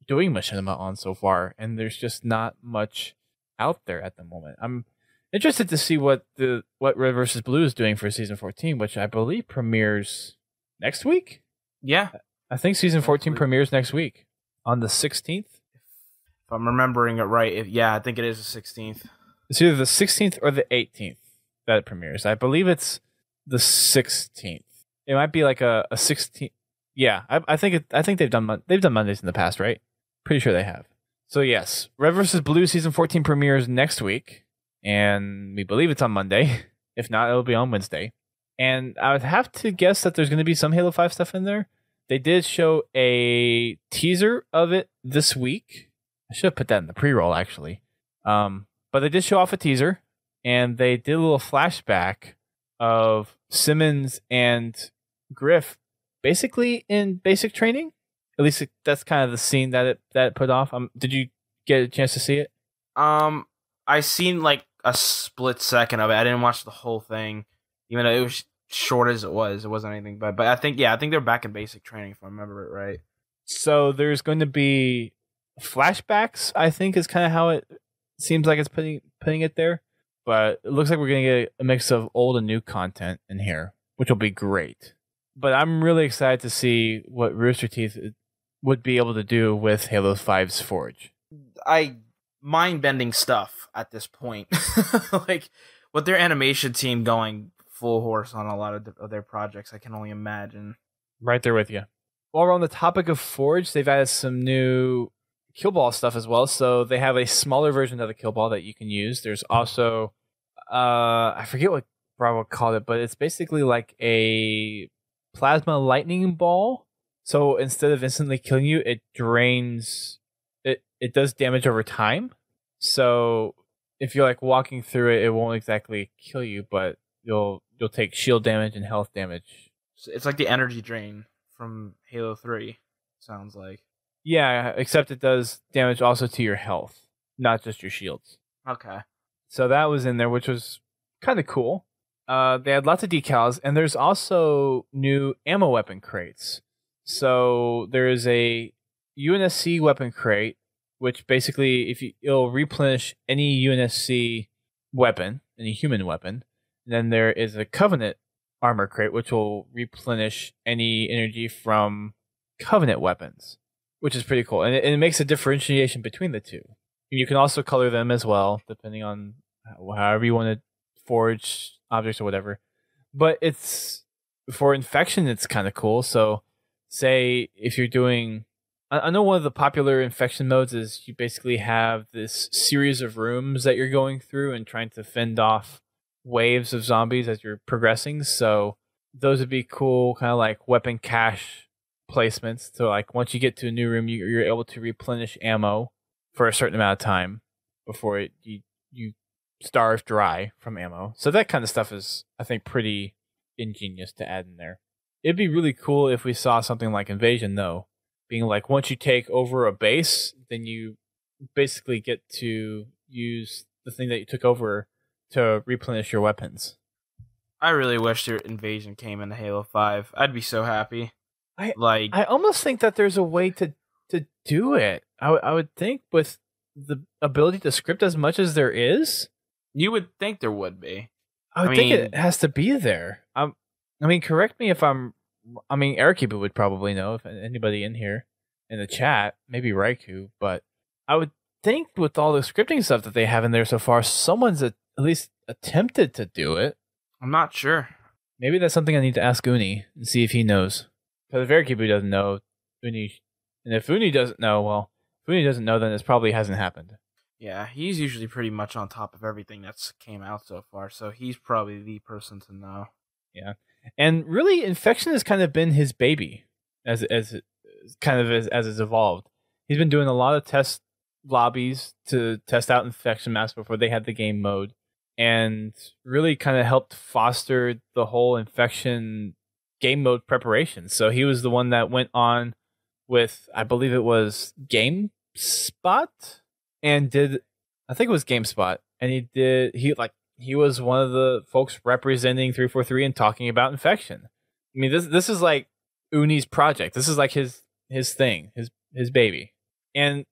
doing machinima on so far, and there's just not much out there at the moment. I'm interested to see what Red vs. Blue is doing for season 14, which I believe premieres next week. Yeah, I think season 14 premieres next week on the 16th. If I'm remembering it right, I think it is the 16th. It's either the 16th or the 18th that it premieres. I believe it's the 16th. It might be like a 16th. Yeah, I think they've done Mondays in the past, right? Pretty sure they have. So yes, Red vs. Blue season 14 premieres next week, and we believe it's on Monday. If not, it'll be on Wednesday. And I would have to guess that there's going to be some Halo 5 stuff in there. They did show a teaser of it this week. I should have put that in the pre-roll, actually. But they did show off a teaser, and they did a little flashback of Simmons and Griff basically in basic training. At least that's kind of the scene that it put off. Did you get a chance to see it? I seen like a split second of it. I didn't watch the whole thing, even though it was short as it was. It wasn't anything, but I think they're back in basic training, if I remember it right. So there's going to be flashbacks, I think, is kind of how it seems like it's putting it there. But it looks like we're going to get a mix of old and new content in here, which will be great. But I'm really excited to see what Rooster Teeth would be able to do with Halo 5's Forge. Mind-bending stuff at this point. Like, with their animation team going full horse on a lot of their projects, I can only imagine. Right there with you. while we're on the topic of Forge, they've added some new kill ball stuff as well. So they have a smaller version of the kill ball that you can use. There's also I forget what Bravo called it, but it's basically like a plasma lightning ball. So instead of instantly killing you, it drains it does damage over time. So if you're like walking through it, it won't exactly kill you, but you'll take shield damage and health damage. It's like the energy drain from Halo 3, sounds like. Yeah, except it does damage also to your health, not just your shields. Okay. So that was in there, which was kind of cool. They had lots of decals, and there's also new ammo weapon crates. So there is a UNSC weapon crate, which basically it'll replenish any UNSC weapon, any human weapon. And then there is a Covenant armor crate, which will replenish any energy from Covenant weapons, which is pretty cool. And it makes a differentiation between the two. You can also color them as well, depending on however you want to forge objects or whatever. But it's for infection, it's kind of cool. So say if you're doing, I know one of the popular infection modes is you basically have this series of rooms that you're going through and trying to fend off waves of zombies as you're progressing. So those would be cool, kind of like weapon cache placements. So like once you get to a new room, you're able to replenish ammo for a certain amount of time before you starve dry from ammo. So that kind of stuff is, I think, pretty ingenious to add in there. It'd be really cool if we saw something like Invasion, though, being like once you take over a base, then you basically get to use the thing that you took over to replenish your weapons. I really wish their Invasion came into Halo 5. I'd be so happy. I almost think that there's a way to do it. I would think with the ability to script as much as there is. You would think there would be. I think it has to be there. I mean, correct me if I'm. I mean, Arikibu would probably know, if anybody in here in the chat, maybe Raikou, but I would think with all the scripting stuff that they have in there so far, someone's at least attempted to do it. I'm not sure. Maybe that's something I need to ask Uni and see if he knows. Because if Arikibu doesn't know, Uni, and if Uni doesn't know, well, if Uni doesn't know, then it probably hasn't happened. Yeah, he's usually pretty much on top of everything that's came out so far, so he's probably the person to know. Yeah. And really, Infection has kind of been his baby as it's evolved. He's been doing a lot of test lobbies to test out Infection maps before they had the game mode, and really kind of helped foster the whole Infection game mode preparation. So he was the one that went on with, I believe it was GameSpot, and I think it was GameSpot, and he was one of the folks representing 343 and talking about Infection. I mean, this is like Uni's project. This is like his thing, his baby. And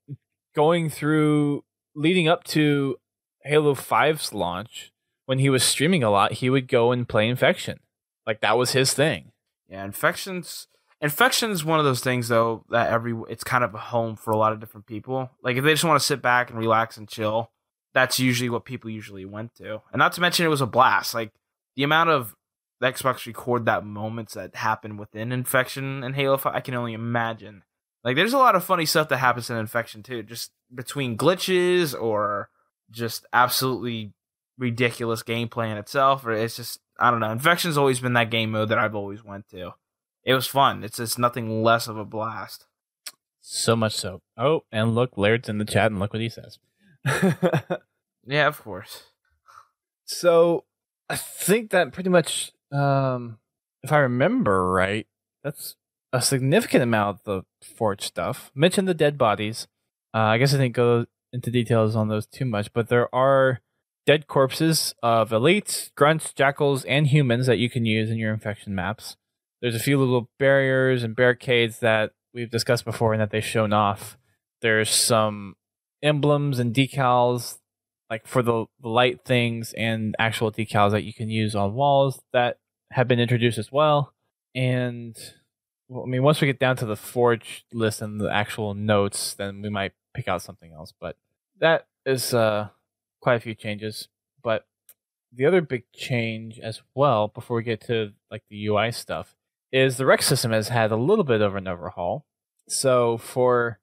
going through, leading up to Halo 5's launch, when he was streaming a lot, he would go and play Infection. Like, that was his thing. Yeah, Infection's one of those things, though, that it's kind of a home for a lot of different people. Like, if they just want to sit back and relax and chill, that's usually what people usually went to. And not to mention, it was a blast. Like, the amount of Xbox record that moments that happen within Infection and Halo 5, I can only imagine. Like, there's a lot of funny stuff that happens in Infection, too. Just between glitches or just absolutely ridiculous gameplay in itself. Or it's just, I don't know. Infection's always been that game mode that I've always went to. It was fun. It's nothing less of a blast. So much so. Oh, and look, Laird's in the chat, and look what he says. Yeah, of course. So I think that pretty much, if I remember right, that's a significant amount of the Forge stuff. Mention the dead bodies. I guess I didn't go into details on those too much, but there are dead corpses of elites, grunts, jackals, and humans that you can use in your Infection maps. There's a few little barriers and barricades that we've discussed before and that they've shown off. There's some emblems and decals, like for the light things, and actual decals that you can use on walls that have been introduced as well. And well, I mean, once we get down to the Forge list and the actual notes, then we might pick out something else. But that is quite a few changes. But the other big change as well, before we get to like the UI stuff, is the rec system has had a little bit of an overhaul. So for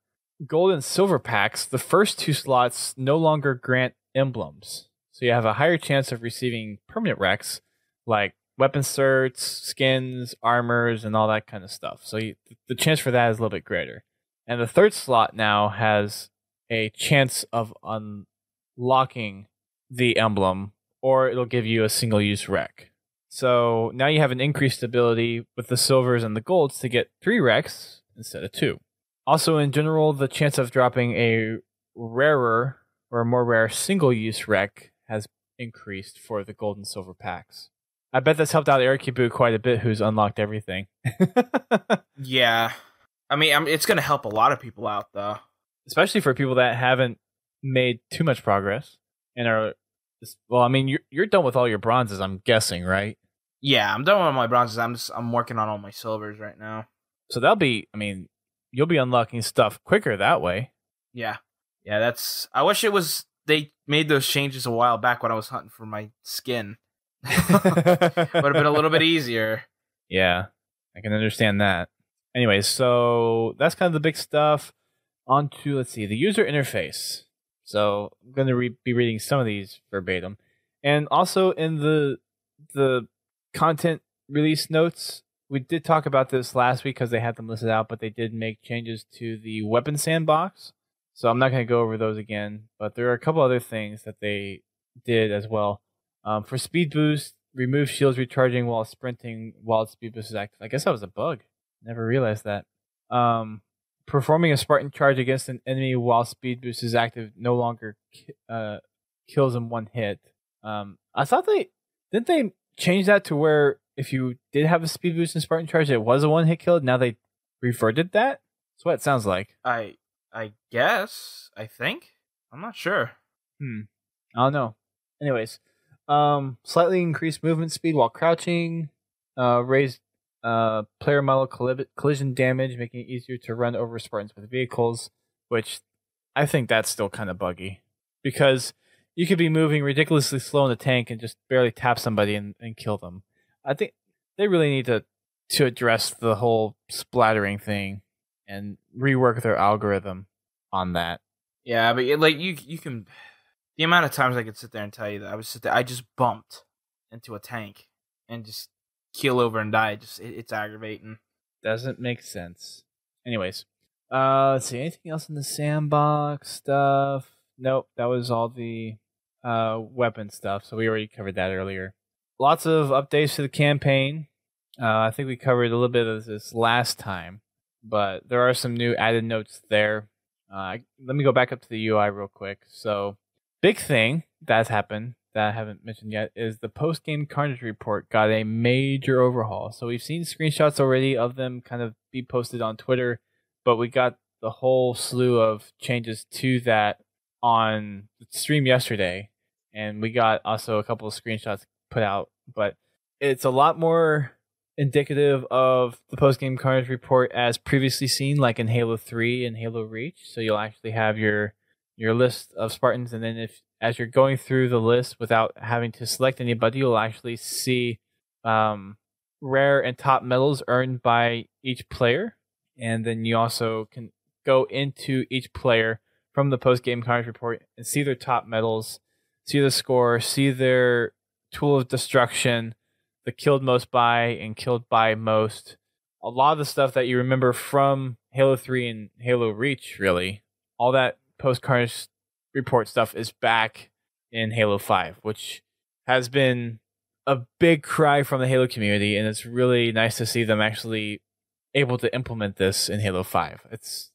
gold and silver packs, the first 2 slots no longer grant emblems. So you have a higher chance of receiving permanent recs like weapon certs, skins, armors, and all that kind of stuff. So the chance for that is a little bit greater. And the third slot now has a chance of unlocking the emblem, or it'll give you a single-use rec. So now you have an increased ability with the silvers and the golds to get 3 recs instead of 2. Also, in general, the chance of dropping a rarer or a more rare single-use rec has increased for the gold and silver packs. I bet that's helped out Erikibu quite a bit, who's unlocked everything. Yeah. I mean, it's going to help a lot of people out, though. Especially for people that haven't made too much progress and are... Well, I mean, you're done with all your bronzes, I'm guessing, right? Yeah, I'm done with my bronzes. I'm working on all my silvers right now. So that'll be... I mean, you'll be unlocking stuff quicker that way. Yeah. Yeah, that's... I wish it was... They made those changes a while back when I was hunting for my skin. Would have been a little bit easier. Yeah, I can understand that. Anyways, so that's kind of the big stuff. On to, let's see, the user interface. So I'm going to be reading some of these verbatim. And also in the content release notes, we did talk about this last week because they had them listed out, but they did make changes to the weapon sandbox. So I'm not going to go over those again, but there are a couple other things that they did as well. For speed boost, remove shields recharging while sprinting while speed boost is active. I guess that was a bug. Never realized that. Performing a Spartan charge against an enemy while speed boost is active no longer kills in one hit. I thought didn't they change that to where if you did have a speed boost and Spartan charge, it was a one hit kill. Now they reverted that. That's what it sounds like. I guess. I think. I'm not sure. I don't know. Anyways, slightly increased movement speed while crouching. Raised player model collision damage, making it easier to run over Spartans with vehicles, which I think that's still kind of buggy. Because you could be moving ridiculously slow in the tank and just barely tap somebody and kill them. I think they really need to address the whole splattering thing and rework their algorithm on that. Yeah, but like you can... The amount of times I could sit there and tell you that I just bumped into a tank and just keel over and die. It's aggravating. Doesn't make sense. Anyways, let's see. Anything else in the sandbox stuff? Nope, that was all the weapon stuff. So we already covered that earlier. Lots of updates to the campaign. I think we covered a little bit of this last time, but there are some new added notes there. Let me go back up to the UI real quick. So, big thing that's happened that I haven't mentioned yet is the post-game Carnage report got a major overhaul. So we've seen screenshots already of them kind of be posted on Twitter, but we got the whole slew of changes to that on the stream yesterday, and we got also a couple of screenshots put out, but it's a lot more indicative of the post-game Carnage report as previously seen, like in Halo 3 and Halo Reach. So you'll actually have your list of Spartans, and then as you're going through the list without having to select anybody, you'll actually see rare and top medals earned by each player, and then you also can go into each player from the post-game Carnage report and see their top medals, see the score, see their tool of destruction, the killed most by and killed by most. A lot of the stuff that you remember from Halo 3 and Halo Reach, really, all that post-Carnage report stuff is back in Halo 5, which has been a big cry from the Halo community, and it's really nice to see them actually able to implement this in Halo 5. It's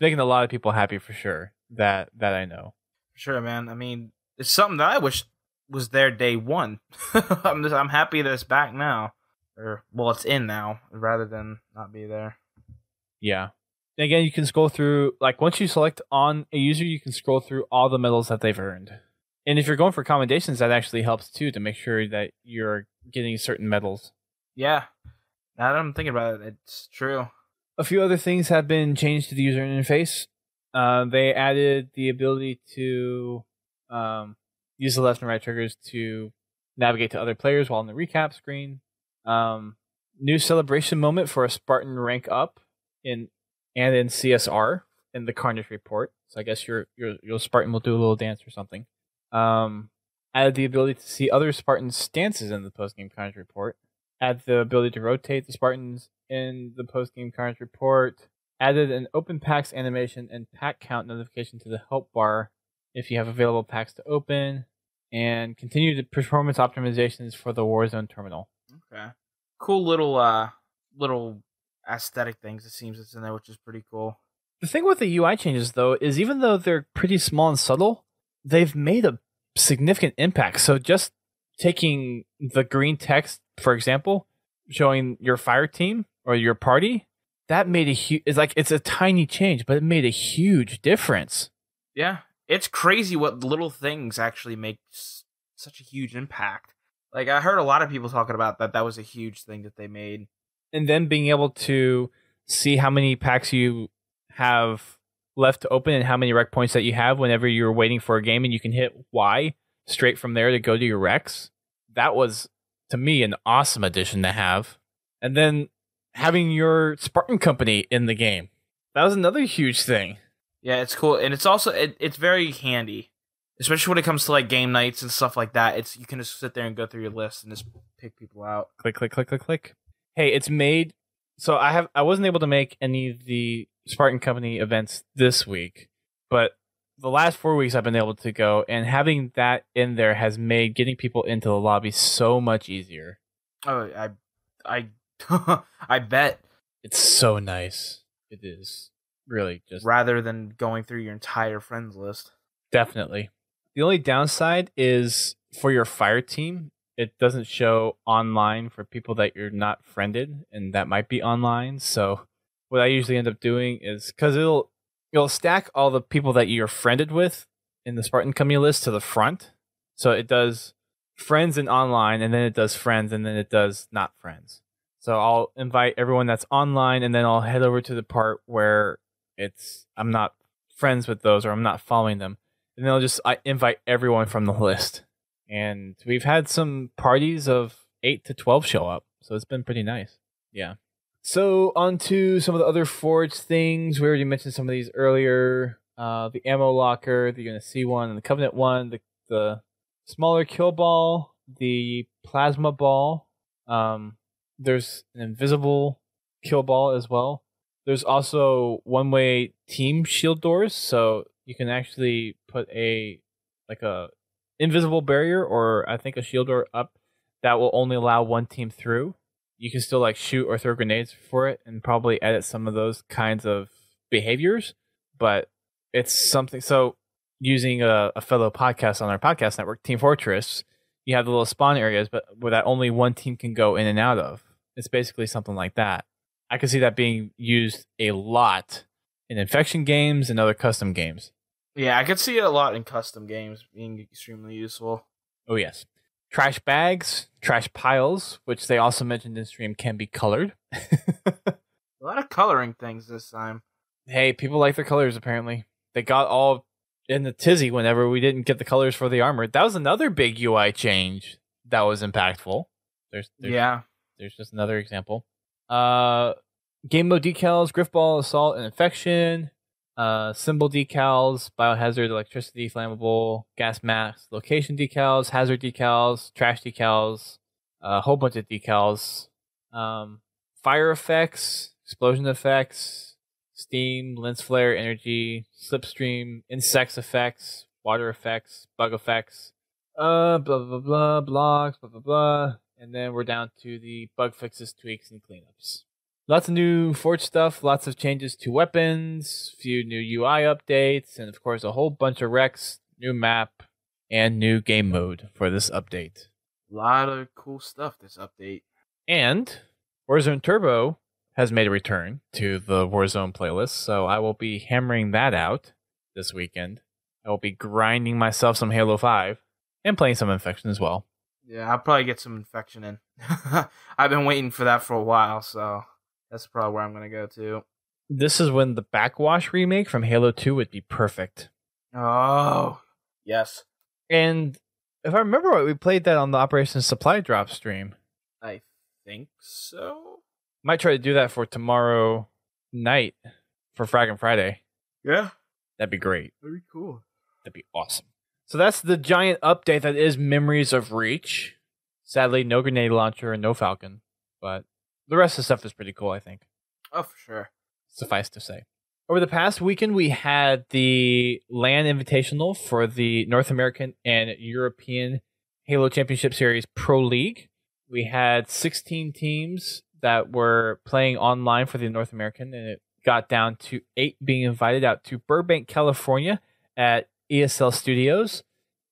making a lot of people happy for sure, that I know. Sure, man. I mean, it's something that I wish was there day one. I'm happy that it's back now. It's in now, rather than not be there. Yeah. Again, you can scroll through, like, once you select on a user, you can scroll through all the medals that they've earned. And if you're going for commendations, that actually helps too, to make sure that you're getting certain medals. Yeah. Now that I'm thinking about it, it's true. A few other things have been changed to the user interface. They added the ability to use the left and right triggers to navigate to other players while on the recap screen. new celebration moment for a Spartan rank up in CSR in the Carnage report. So I guess your Spartan will do a little dance or something. Added the ability to see other Spartans' stances in the post-game Carnage report. Added the ability to rotate the Spartans in the post-game Carnage report. Added an open packs animation and pack count notification to the help bar if you have available packs to open. And continued performance optimizations for the Warzone terminal. Okay. Cool little aesthetic things, it seems, that's in there, which is pretty cool. The thing with the UI changes, though, is even though they're pretty small and subtle, they've made a significant impact. So just taking the green text, for example, showing your fire team or your party, that made a huge... It's a tiny change, but it made a huge difference. Yeah. It's crazy what little things actually make such a huge impact. Like, I heard a lot of people talking about that was a huge thing that they made. And then being able to see how many packs you have left to open and how many rec points that you have whenever you're waiting for a game, and you can hit Y straight from there to go to your recs. That was, to me, an awesome addition to have. And then having your Spartan company in the game. That was another huge thing. Yeah, it's cool. And it's also, it's very handy. Especially when it comes to like game nights and stuff like that. You can just sit there and go through your list and just pick people out. Click, click, click, click, click. Hey, it's made... So I wasn't able to make any of the Spartan Company events this week, but the last 4 weeks I've been able to go, and having that in there has made getting people into the lobby so much easier. Oh, I bet. It's so nice. It is really just... Rather than going through your entire friends list. Definitely. The only downside is for your fire team, it doesn't show online for people that you're not friended, and that might be online. So what I usually end up doing is, because it'll stack all the people that you're friended with in the Spartan Company list to the front. So it does friends and online, and then it does friends, and then it does not friends. So I'll invite everyone that's online, and then I'll head over to the part where I'm not friends with those, or I'm not following them. And then I invite everyone from the list. And we've had some parties of 8 to 12 show up. So it's been pretty nice. Yeah. So on to some of the other Forge things. We already mentioned some of these earlier. The ammo locker, the UNSC one, and the Covenant one. The smaller kill ball, the plasma ball. There's an invisible kill ball as well. There's also one-way team shield doors. So you can actually put a invisible barrier, or I think a shield door up, that will only allow one team through. You can still shoot or throw grenades for it, and probably edit some of those kinds of behaviors, but it's something. So using a fellow podcast on our podcast network, Team Fortress, you have the little spawn areas, but where that only one team can go in and out of. It's basically something like that. I can see that being used a lot in infection games and other custom games. Yeah, I could see it a lot in custom games being extremely useful. Oh, yes. Trash bags, trash piles, which they also mentioned in stream, can be colored. A lot of coloring things this time. Hey, people like their colors, apparently. They got all in the tizzy whenever we didn't get the colors for the armor. That was another big UI change that was impactful. There's just another example. Game mode decals, Griffball, Assault, and Infection. Symbol decals, biohazard, electricity, flammable, gas mask, location decals, hazard decals, trash decals, a whole bunch of decals, fire effects, explosion effects, steam, lens flare, energy, slipstream, insects effects, water effects, bug effects, blah blah blah, blocks, blah blah blah, and then we're down to the bug fixes, tweaks, and cleanups. Lots of new Forge stuff, lots of changes to weapons, few new UI updates, and of course a whole bunch of recs, new map, and new game mode for this update. A lot of cool stuff this update. And Warzone Turbo has made a return to the Warzone playlist, so I will be hammering that out this weekend. I will be grinding myself some Halo 5 and playing some Infection as well. Yeah, I'll probably get some Infection in. I've been waiting for that for a while, so that's probably where I'm going to go to. This is when the Backwash remake from Halo 2 would be perfect. Oh, yes. And if I remember right, we played that on the Operation Supply Drop stream. I think so. Might try to do that for tomorrow night for Fraggin' Friday. Yeah. That'd be great. That'd be cool. That'd be awesome. So that's the giant update that is Memories of Reach. Sadly, no grenade launcher and no Falcon, but the rest of the stuff is pretty cool, I think. Oh, for sure. Suffice to say. Over the past weekend, we had the LAN Invitational for the North American and European Halo Championship Series Pro League. We had 16 teams that were playing online for the North American, and it got down to 8 being invited out to Burbank, California at ESL Studios.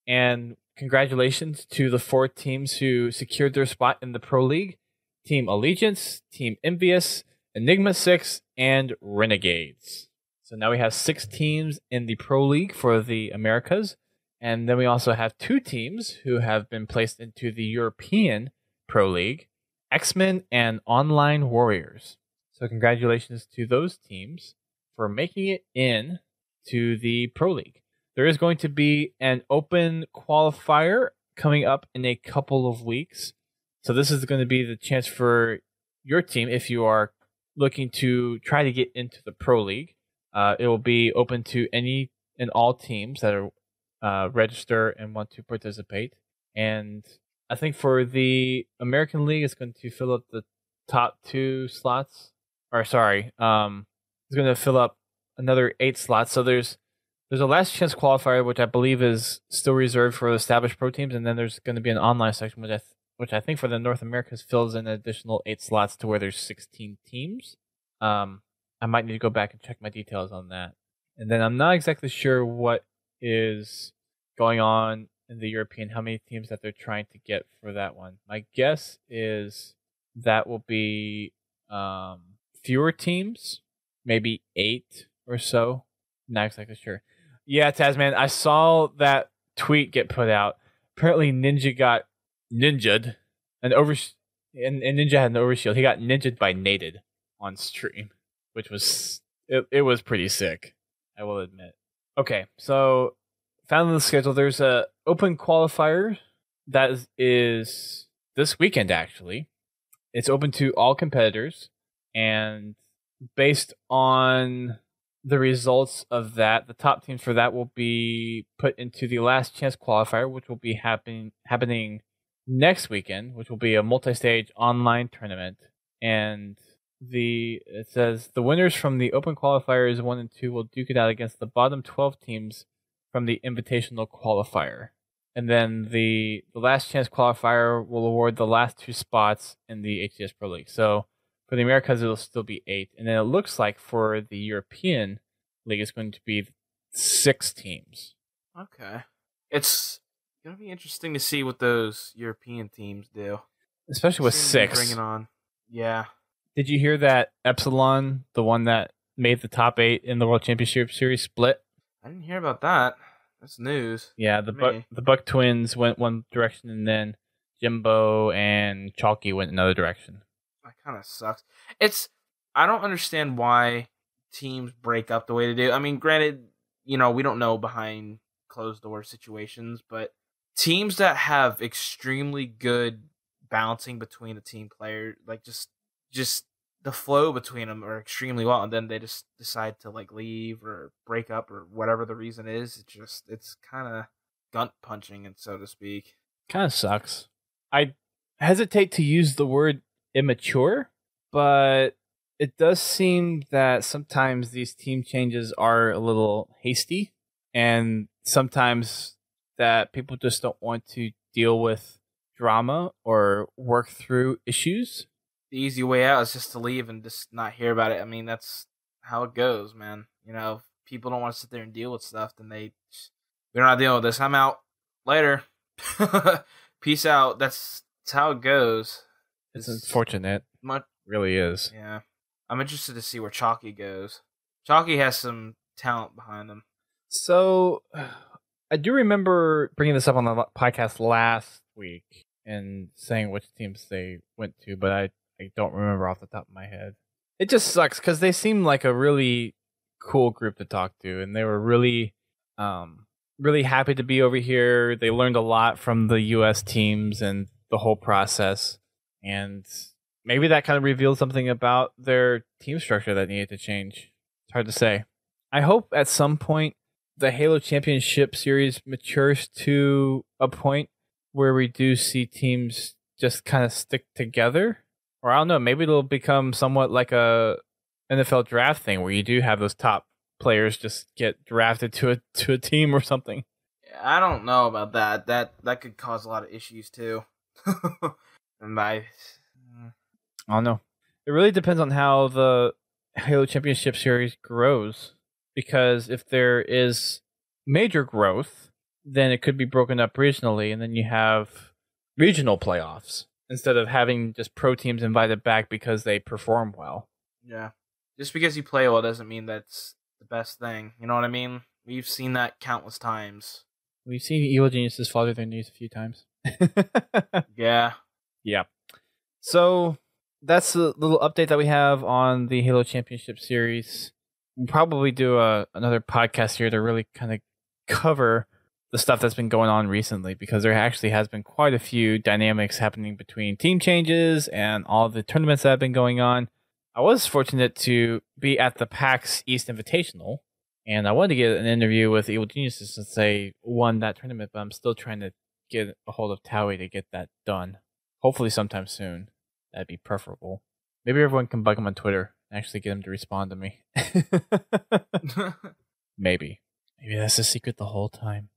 And congratulations to the 4 teams who secured their spot in the Pro League. Team Allegiance, Team Envious, Enigma 6, and Renegades. So now we have 6 teams in the Pro League for the Americas. And then we also have 2 teams who have been placed into the European Pro League, X-Men and Online Warriors. So congratulations to those teams for making it in to the Pro League. There is going to be an open qualifier coming up in a couple of weeks. So this is going to be the chance for your team, if you are looking to try to get into the Pro League. It will be open to any and all teams that are register and want to participate. And I think for the American League, it's going to fill up the top 2 slots. Or sorry, it's going to fill up another 8 slots. So there's a last chance qualifier, which I believe is still reserved for established pro teams, and then there's going to be an online section, which I think for the North Americas fills in an additional 8 slots to where there's 16 teams. I might need to go back and check my details on that. And then I'm not exactly sure what is going on in the European, how many teams that they're trying to get for that one. My guess is that will be fewer teams, maybe 8 or so. Not exactly sure. Yeah, Tasman, I saw that tweet get put out. Apparently Ninja got ninja'd, and Ninja had an overshield. He got ninja'd by Nated on stream, which was it was pretty sick, I will admit. Okay, so found in the schedule, there's a open qualifier that is this weekend, actually. It's open to all competitors, and based on the results of that, the top teams for that will be put into the last chance qualifier, which will be happening next weekend, which will be a multi-stage online tournament. And it says the winners from the open qualifiers 1 and 2 will duke it out against the bottom 12 teams from the invitational qualifier. And then the last chance qualifier will award the last 2 spots in the HCS Pro League. So for the Americas, it'll still be 8. And then it looks like for the European League, it's going to be 6 teams. Okay. It's going to be interesting to see what those European teams do. Especially with 6. Bring it on. Yeah. Did you hear that Epsilon, the one that made the top 8 in the World Championship Series, split? I didn't hear about that. That's news. Yeah, the Buck twins went one direction, and then Jimbo and Chalky went another direction. That kind of sucks. I don't understand why teams break up the way they do. I mean, granted, we don't know behind closed door situations, but teams that have extremely good balancing between the team players, like just the flow between them are extremely well, and then they just decide to leave or break up or whatever the reason is. It's kind of gut punching, and so to speak. Kind of sucks. I hesitate to use the word immature, but it does seem that sometimes these team changes are a little hasty, and sometimes that people just don't want to deal with drama or work through issues. The easy way out is just to leave and just not hear about it. I mean, that's how it goes, man. If people don't want to sit there and deal with stuff, then we're not dealing with this. I'm out. Later. Peace out. That's how it goes. It's unfortunate. Really is. Yeah. I'm interested to see where Chalky goes. Chalky has some talent behind him. So, I do remember bringing this up on the podcast last week and saying which teams they went to, but I don't remember off the top of my head. It just sucks because they seem like a really cool group to talk to, and they were really, really happy to be over here. They learned a lot from the U.S. teams and the whole process, and maybe that kind of revealed something about their team structure that needed to change. It's hard to say. I hope at some point the Halo Championship Series matures to a point where we do see teams just kind of stick together. Or I don't know, maybe it'll become somewhat like a NFL draft thing where you do have those top players just get drafted to a team or something. I don't know about that. That could cause a lot of issues too. And I don't know. It really depends on how the Halo Championship Series grows. Because if there is major growth, then it could be broken up regionally, and then you have regional playoffs instead of having just pro teams invited back because they perform well. Yeah. Just because you play well doesn't mean that's the best thing. You know what I mean? We've seen that countless times. We've seen evil geniuses fall to their knees a few times. Yeah. Yeah. So that's a little update that we have on the Halo Championship Series. We'll probably do another podcast here to really kind of cover the stuff that's been going on recently, because there actually has been quite a few dynamics happening between team changes and all the tournaments that have been going on. I was fortunate to be at the PAX East Invitational, and I wanted to get an interview with Evil Geniuses since they won that tournament, but I'm still trying to get a hold of Towie to get that done. Hopefully sometime soon. That'd be preferable. Maybe everyone can bug him on Twitter and actually get him to respond to me. Maybe that's a secret the whole time.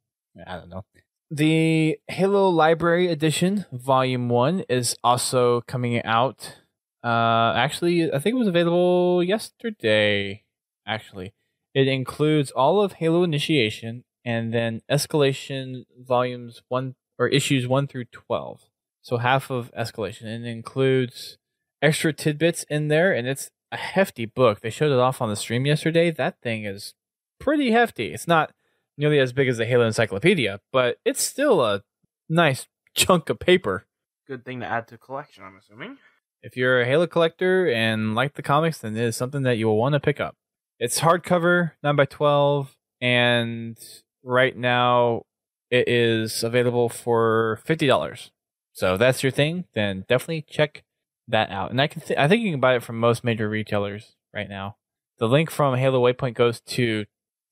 I don't know. The Halo Library Edition Volume 1 is also coming out. Actually, I think it was available yesterday. Actually, it includes all of Halo Initiation and then Escalation Volumes 1 or Issues 1 through 12. So half of Escalation. And it includes extra tidbits in there, and it's a hefty book. They showed it off on the stream yesterday. That thing is pretty hefty. It's not nearly as big as the Halo Encyclopedia, but it's still a nice chunk of paper. Good thing to add to collection, I'm assuming. If you're a Halo collector and like the comics, then it is something that you will want to pick up. It's hardcover, 9x12, and right now it is available for $50. So if that's your thing, then definitely check that out. And I think you can buy it from most major retailers right now. The link from Halo Waypoint goes to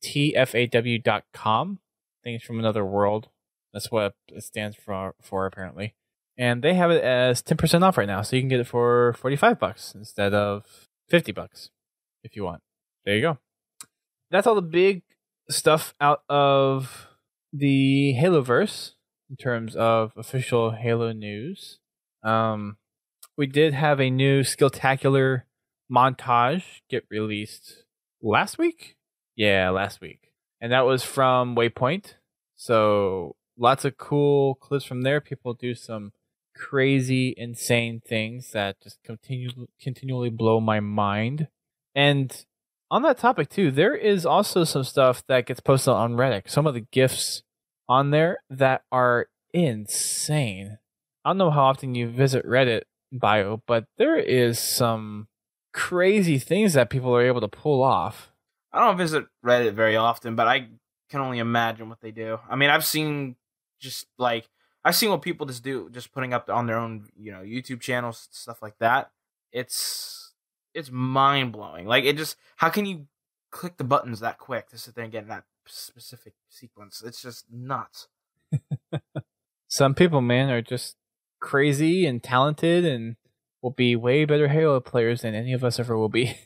tfaw.com. I think it's from another world. That's what it stands for apparently. And they have it as 10% off right now, so you can get it for $45 instead of $50 if you want. There you go. That's all the big stuff out of the Haloverse in terms of official Halo news. We did have a new Skilltacular montage get released last week? Yeah, last week. And that was from Waypoint. So lots of cool clips from there. People do some crazy, insane things that just continually blow my mind. And on that topic too, there is also some stuff that gets posted on Reddit. Some of the GIFs on there that are insane. I don't know how often you visit Reddit bio, but there is some crazy things that people are able to pull off. I don't visit Reddit very often, but I can only imagine what they do. I mean, I've seen what people just do, just putting up on their own, YouTube channels, stuff like that. It's mind blowing. Like, how can you click the buttons that quick to sit there and get in that specific sequence? It's just nuts. Some people, man, are just crazy and talented and will be way better Halo players than any of us ever will be.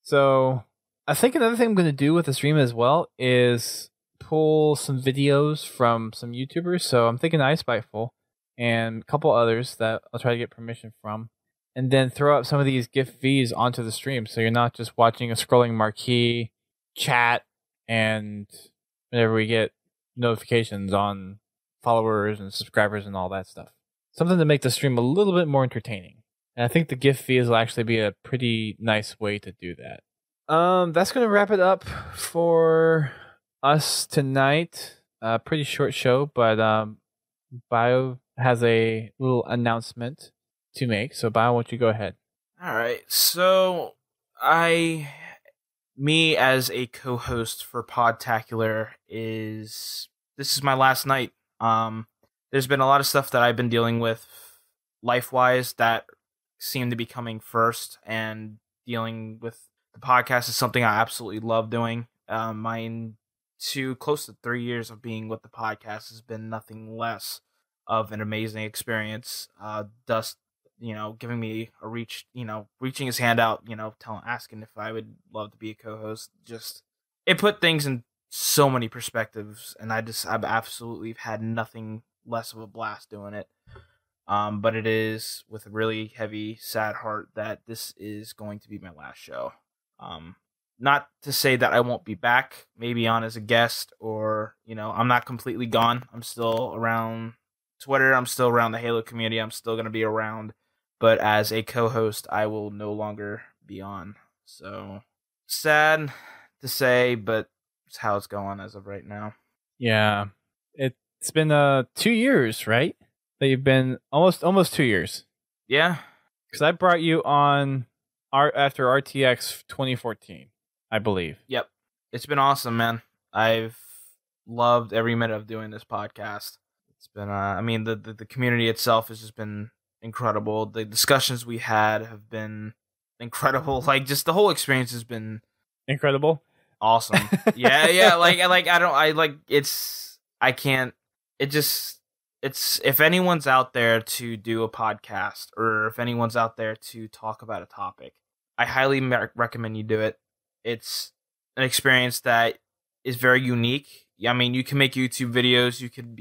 So I think another thing I'm going to do with the stream as well is pull some videos from some YouTubers. So I'm thinking iSpiteful and a couple others that I'll try to get permission from, and then throw up some of these GIF Vs onto the stream. So you're not just watching a scrolling marquee, chat, and whenever we get notifications on followers and subscribers and all that stuff. Something to make the stream a little bit more entertaining. And I think the GIF Vs will actually be a pretty nice way to do that. That's going to wrap it up for us tonight. Pretty short show, but Bio has a little announcement to make. So Bio, why don't you go ahead? All right. So me as a co-host for Podtacular this is my last night. There's been a lot of stuff that I've been dealing with life-wise that seem to be coming first, and dealing with the podcast is something I absolutely love doing. Mine close to 3 years of being with the podcast has been nothing less of an amazing experience. Dust, giving me a reaching his hand out, asking if I would love to be a co-host. Just, it put things in so many perspectives, and I've absolutely had nothing less of a blast doing it. But it is with a really heavy, sad heart that this is going to be my last show. Not to say that I won't be back, maybe on as a guest, or, I'm not completely gone. I'm still around Twitter. I'm still around the Halo community. I'm still going to be around. But as a co-host, I will no longer be on. So, sad to say, but it's how it's going as of right now. Yeah. It's been 2 years, right? That you've been almost 2 years. Yeah. Because I brought you on after RTX 2014, I believe. Yep. It's been awesome, man. I've loved every minute of doing this podcast. It's been, the community itself has just been incredible. The discussions we had have been incredible. Like, just the whole experience has been incredible. Awesome. Yeah. It's if anyone's out there to do a podcast, or if anyone's out there to talk about a topic, I highly recommend you do it. It's an experience that is very unique. I mean, you can make YouTube videos, you could,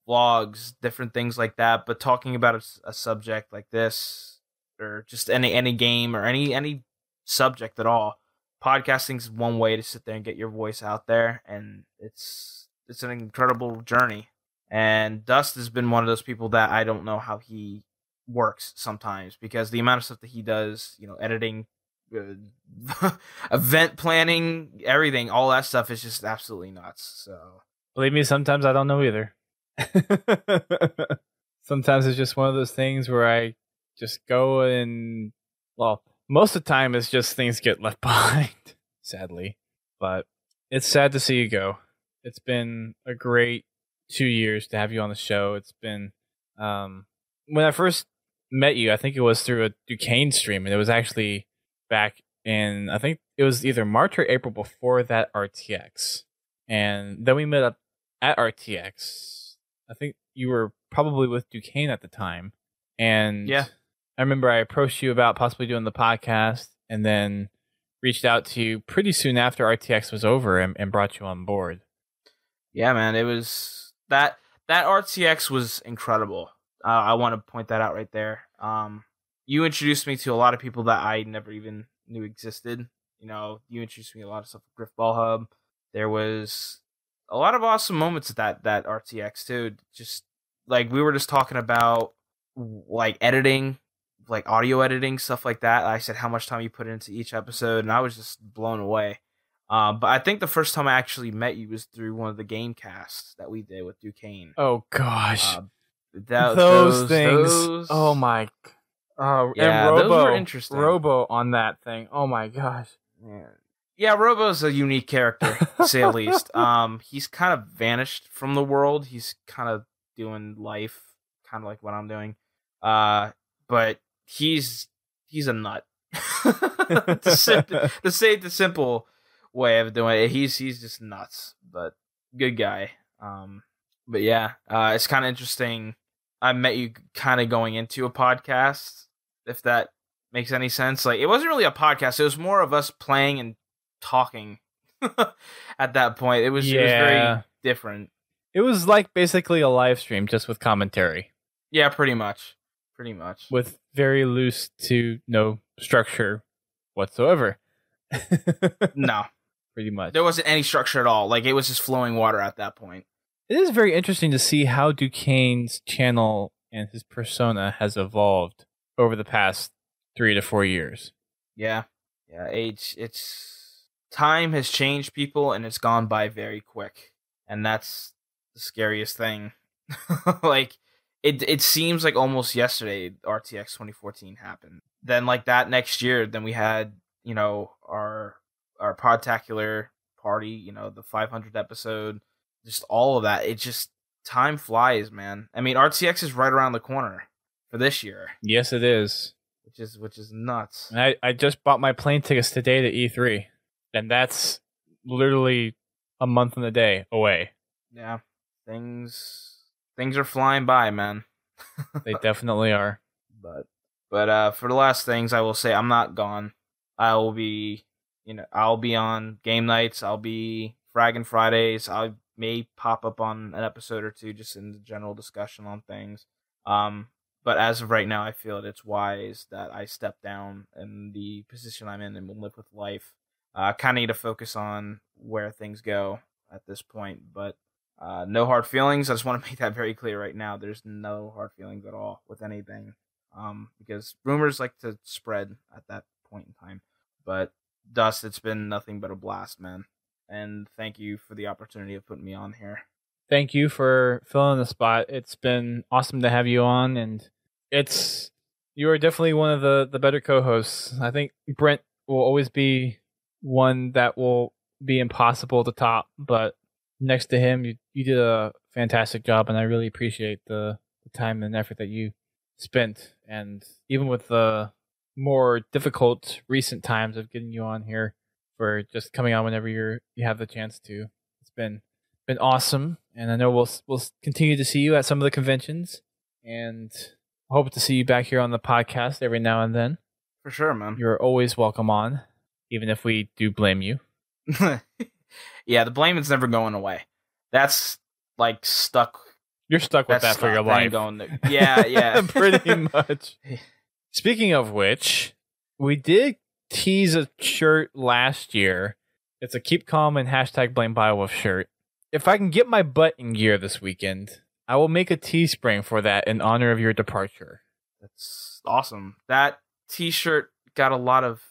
vlogs, different things like that, but talking about a subject like this, or just any game, or any subject at all, podcasting is one way to sit there and get your voice out there, and it's an incredible journey. And Dust has been one of those people that I don't know how he works sometimes, because the amount of stuff that he does, editing, event planning, everything, all that stuff is just absolutely nuts. So believe me, sometimes I don't know either. Sometimes it's just one of those things where I just go and, well, most of the time it's just things get left behind, sadly. But it's sad to see you go. It's been a great 2 years to have you on the show. It's been, when I first met you, I think it was through a Duquesne stream, and it was actually back in, I think it was either March or April before that RTX. And then we met up at RTX. I think you were probably with Duquesne at the time. And yeah, I remember I approached you about possibly doing the podcast, and then reached out to you pretty soon after RTX was over, and brought you on board. Yeah, man, it was that RTX was incredible. I want to point that out right there. You introduced me to a lot of people that I never even knew existed. You introduced me to a lot of stuff with Griff Ball Hub. There was a lot of awesome moments at that RTX too. Just like we were just talking about, like editing, like audio editing, stuff like that. I said how much time you put into each episode, and I was just blown away. But I think the first time I actually met you was through one of the game casts that we did with Duquesne. Oh gosh, those things. Oh my. Oh yeah, and Robo, those were interesting. Robo on that thing. Oh my gosh. Yeah, Robo's a unique character, to say the least. He's kind of vanished from the world. He's kind of doing life, kind of like what I'm doing. But he's a nut. To say the simple way of doing it, he's just nuts, but good guy. But yeah, it's kind of interesting. I met you kind of going into a podcast, if that makes any sense. Like, it wasn't really a podcast; it was more of us playing and talking. At that point, it was very different. It was like basically a live stream, just with commentary. Yeah, pretty much. With very loose to no structure whatsoever. No. Pretty much. There wasn't any structure at all. Like, it was just flowing water at that point. It is very interesting to see how Duquesne's channel and his persona has evolved over the past 3 to 4 years. Yeah. Time has changed people, and it's gone by very quick. And that's the scariest thing. Like, it seems like almost yesterday RTX 2014 happened. Then, like, that next year, then we had, our Podtacular party, the 500th episode, just all of that. It just, time flies, man. I mean, RTX is right around the corner for this year. Yes, it is. Which is nuts. And I just bought my plane tickets today to E3, and that's literally a month and a day away. Yeah, things are flying by, man. They definitely are. But for the last things, I will say I'm not gone. I'll be on game nights. I'll be fragging Fridays. I may pop up on an episode or two just in the general discussion on things. But as of right now, I feel it's wise that I step down in the position I'm in and will live with life. Kind of need to focus on where things go at this point, but no hard feelings. I just want to make that very clear right now. There's no hard feelings at all with anything, because rumors like to spread at that point in time. But Dust, it's been nothing but a blast, man. And thank you for the opportunity of putting me on here. Thank you for filling the spot. It's been awesome to have you on, and you are definitely one of the better co-hosts. I think Brent will always be one that will be impossible to top, but next to him, you did a fantastic job, and I really appreciate the time and effort that you spent. And even with the more difficult recent times of getting you on here, for just coming on whenever you have the chance to, it's been awesome. And I know we'll continue to see you at some of the conventions, and hope to see you back here on the podcast every now and then. For sure, man. You're always welcome on, even if we do blame you. Yeah, the blame is never going away. That's like stuck. You're stuck with that for your life. Yeah. Pretty much. Speaking of which, we did tease a shirt last year. It's a Keep Calm and #blame Biowolf shirt. If I can get my butt in gear this weekend, I will make a Teespring for that in honor of your departure. That's awesome. That t-shirt got a lot of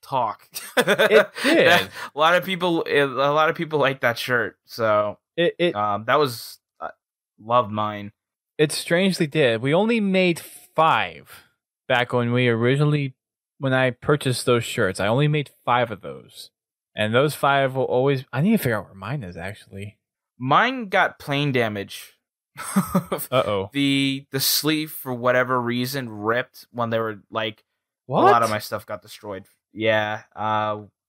talk. It did. A lot of people like that shirt. So that was loved mine. It strangely did. We only made 5 back when I purchased those shirts. I only made 5 of those. And those 5 will always... I need to figure out where mine is, actually. Mine got plane damage. Uh-oh. The sleeve, for whatever reason, ripped when they were like... What? A lot of my stuff got destroyed. Yeah.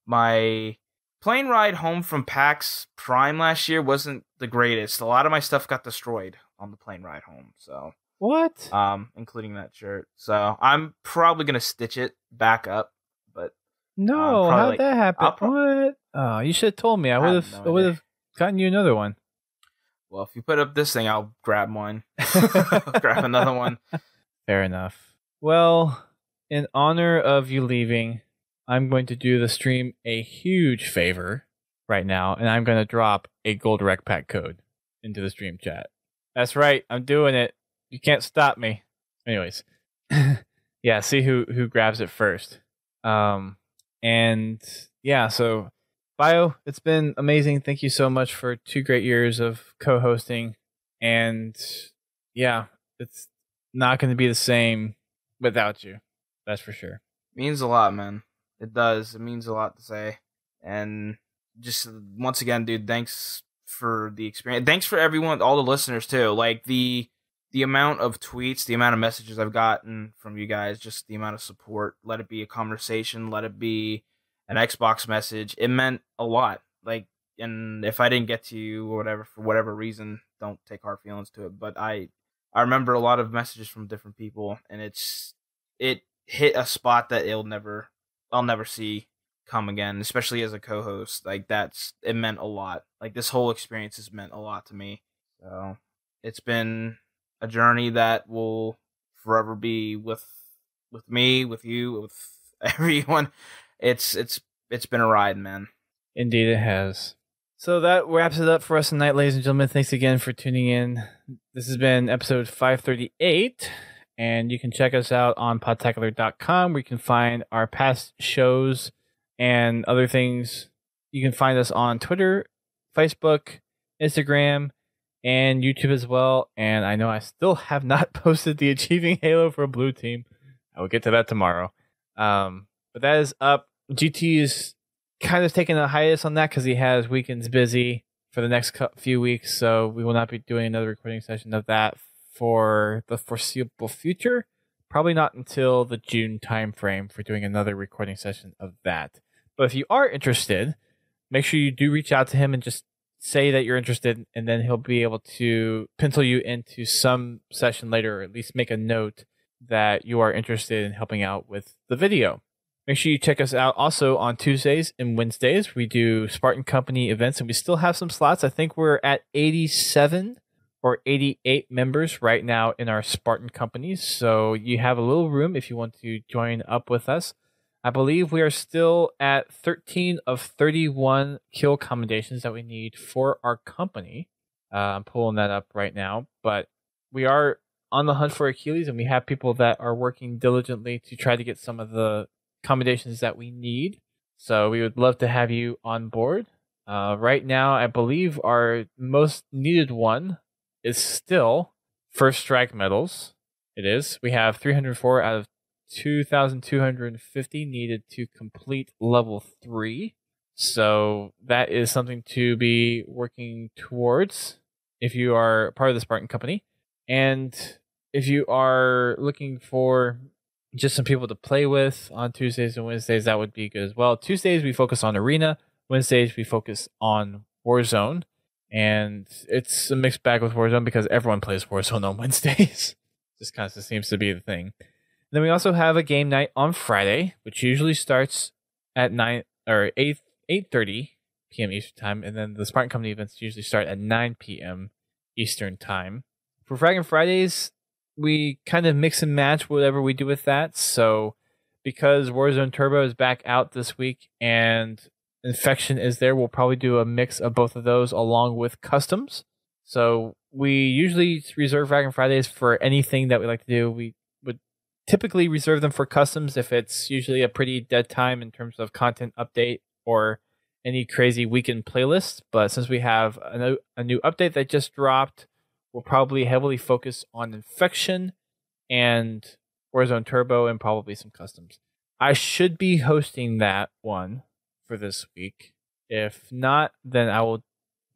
My plane ride home from PAX Prime last year wasn't the greatest. A lot of my stuff got destroyed on the plane ride home. So... What? Including that shirt. So I'm probably gonna stitch it back up, but no, how'd that happen? What? Oh, you should have told me. I would have gotten you another one. Well, if you put up this thing, I'll grab one. Grab another one. Fair enough. Well, in honor of you leaving, I'm going to do the stream a huge favor right now, and I'm going to drop a gold rec pack code into the stream chat. That's right, I'm doing it. You can't stop me. Anyways, yeah, see who grabs it first. And yeah, so Bio, it's been amazing. Thank you so much for 2 great years of co-hosting. And yeah, it's not going to be the same without you. That's for sure. Means a lot, man. It does. It means a lot to say. And just once again, dude, thanks for the experience. Thanks for everyone, all the listeners too. Like the amount of tweets, the amount of messages I've gotten from you guys, just the amount of support, let it be a conversation, let it be an Xbox message. It meant a lot. Like, and if I didn't get to you or whatever, for whatever reason, don't take hard feelings to it. But I remember a lot of messages from different people, and it hit a spot that I'll never see come again, especially as a co-host. Like it meant a lot. Like this whole experience has meant a lot to me. So it's been a journey that will forever be with me, with you, with everyone. It's been a ride, man. Indeed it has. So that wraps it up for us tonight, ladies and gentlemen. Thanks again for tuning in. This has been episode 538, and you can check us out on podtacular.com, where you can find our past shows and other things. You can find us on Twitter, Facebook, Instagram, and YouTube as well. And I know I still have not posted the Achieving Halo for Blue Team. I will get to that tomorrow. But that is up. GT is kind of taking a hiatus on that because he has weekends busy for the next few weeks. So we will not be doing another recording session of that for the foreseeable future. probably not until the June timeframe for doing another recording session of that. But if you are interested, make sure you do reach out to him and just say that you're interested, and then he'll be able to pencil you into some session later, or at least make a note that you are interested in helping out with the video. Make sure you check us out also on Tuesdays and Wednesdays. We do Spartan Company events, and we still have some slots. I think we're at 87 or 88 members right now in our Spartan companies. So you have a little room if you want to join up with us. I believe we are still at 13 of 31 kill commendations that we need for our company. I'm pulling that up right now, but we are on the hunt for Achilles, and we have people that are working diligently to try to get some of the commendations that we need. So we would love to have you on board. Right now, I believe our most needed one is still First Strike medals. It is. We have 304 out of 2,250 needed to complete level 3. So that is something to be working towards if you are part of the Spartan Company. And if you are looking for just some people to play with on Tuesdays and Wednesdays, that would be good as well. Tuesdays, we focus on Arena. Wednesdays, we focus on Warzone. And it's a mixed bag with Warzone because everyone plays Warzone on Wednesdays. Just kind of seems to be the thing. Then we also have a game night on Friday, which usually starts at 8:30 p.m. Eastern time, and then the Spartan Company events usually start at 9 p.m. Eastern time. For Fragging Fridays, we kind of mix and match whatever we do with that. So because Warzone Turbo is back out this week and Infection is there, we'll probably do a mix of both of those along with customs. So we usually reserve Fragging Fridays for anything that we like to do. We would typically reserve them for customs if it's usually a pretty dead time in terms of content update or any crazy weekend playlist. But since we have a new update that just dropped, we'll probably heavily focus on Infection and Warzone Turbo and probably some customs. I should be hosting that one for this week. If not, then I will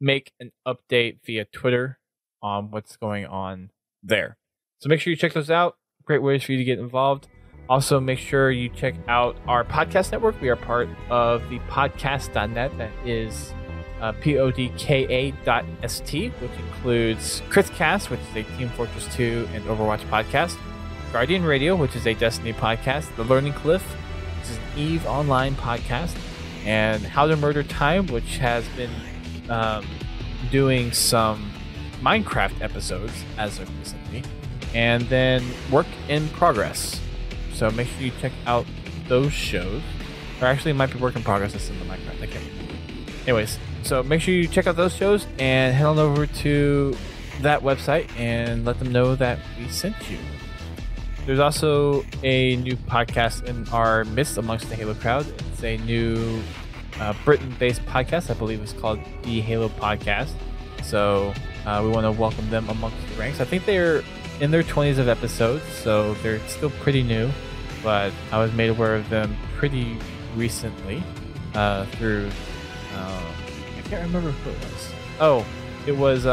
make an update via Twitter on what's going on there. So make sure you check those out. Great ways for you to get involved. Also, make sure you check out our podcast network. We are part of the podcast.net. That is podka.st, which includes Critcast, which is a Team Fortress 2 and Overwatch podcast, Guardian Radio, which is a Destiny podcast, The Learning Cliff, which is an EVE Online podcast, and How to Murder Time, which has been doing some Minecraft episodes as of recently, and then Work in Progress. So make sure you check out those shows. Or actually, it might be Work in Progress instead of Minecraft. I can't remember. Anyways, so make sure you check out those shows and head on over to that website and let them know that we sent you. There's also a new podcast in our midst amongst the Halo crowd. It's a new Britain-based podcast. I believe it's called the Halo Podcast. So we want to welcome them amongst the ranks. I think they're in their 20s of episodes, so they're still pretty new, but I was made aware of them pretty recently through I can't remember who it was. Oh, it was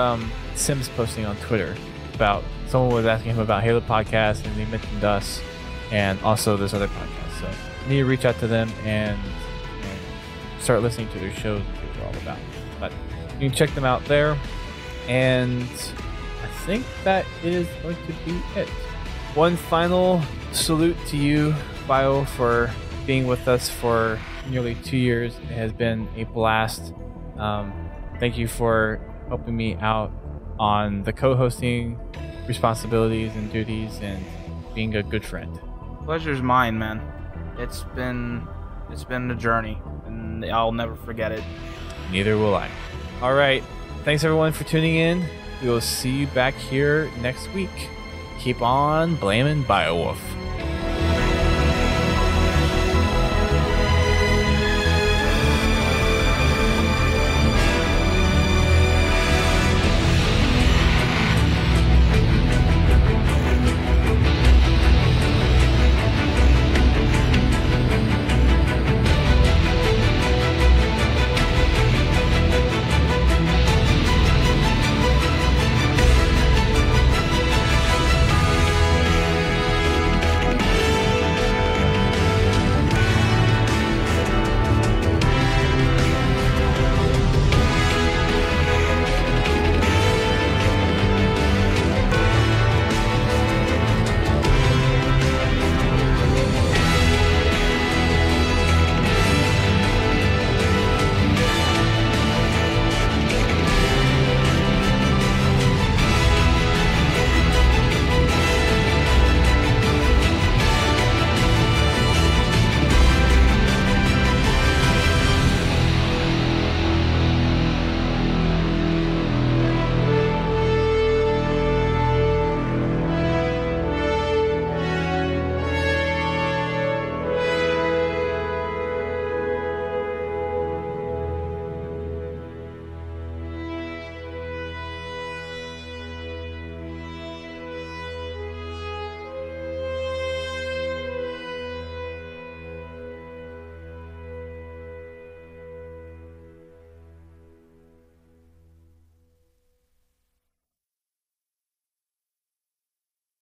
Sims posting on Twitter about someone was asking him about Halo Podcast, and he mentioned us and also this other podcast. So I need to reach out to them and start listening to their shows and see what they're all about. But you can check them out there. And I think that is going to be it. One final salute to you, Bio, for being with us for nearly 2 years. It has been a blast. Thank you for helping me out on the co-hosting responsibilities and duties and being a good friend. Pleasure's mine, man. It's been a journey, and I'll never forget it. Neither will I. All right. Thanks, everyone, for tuning in. We will see you back here next week. Keep on blaming Biowolf.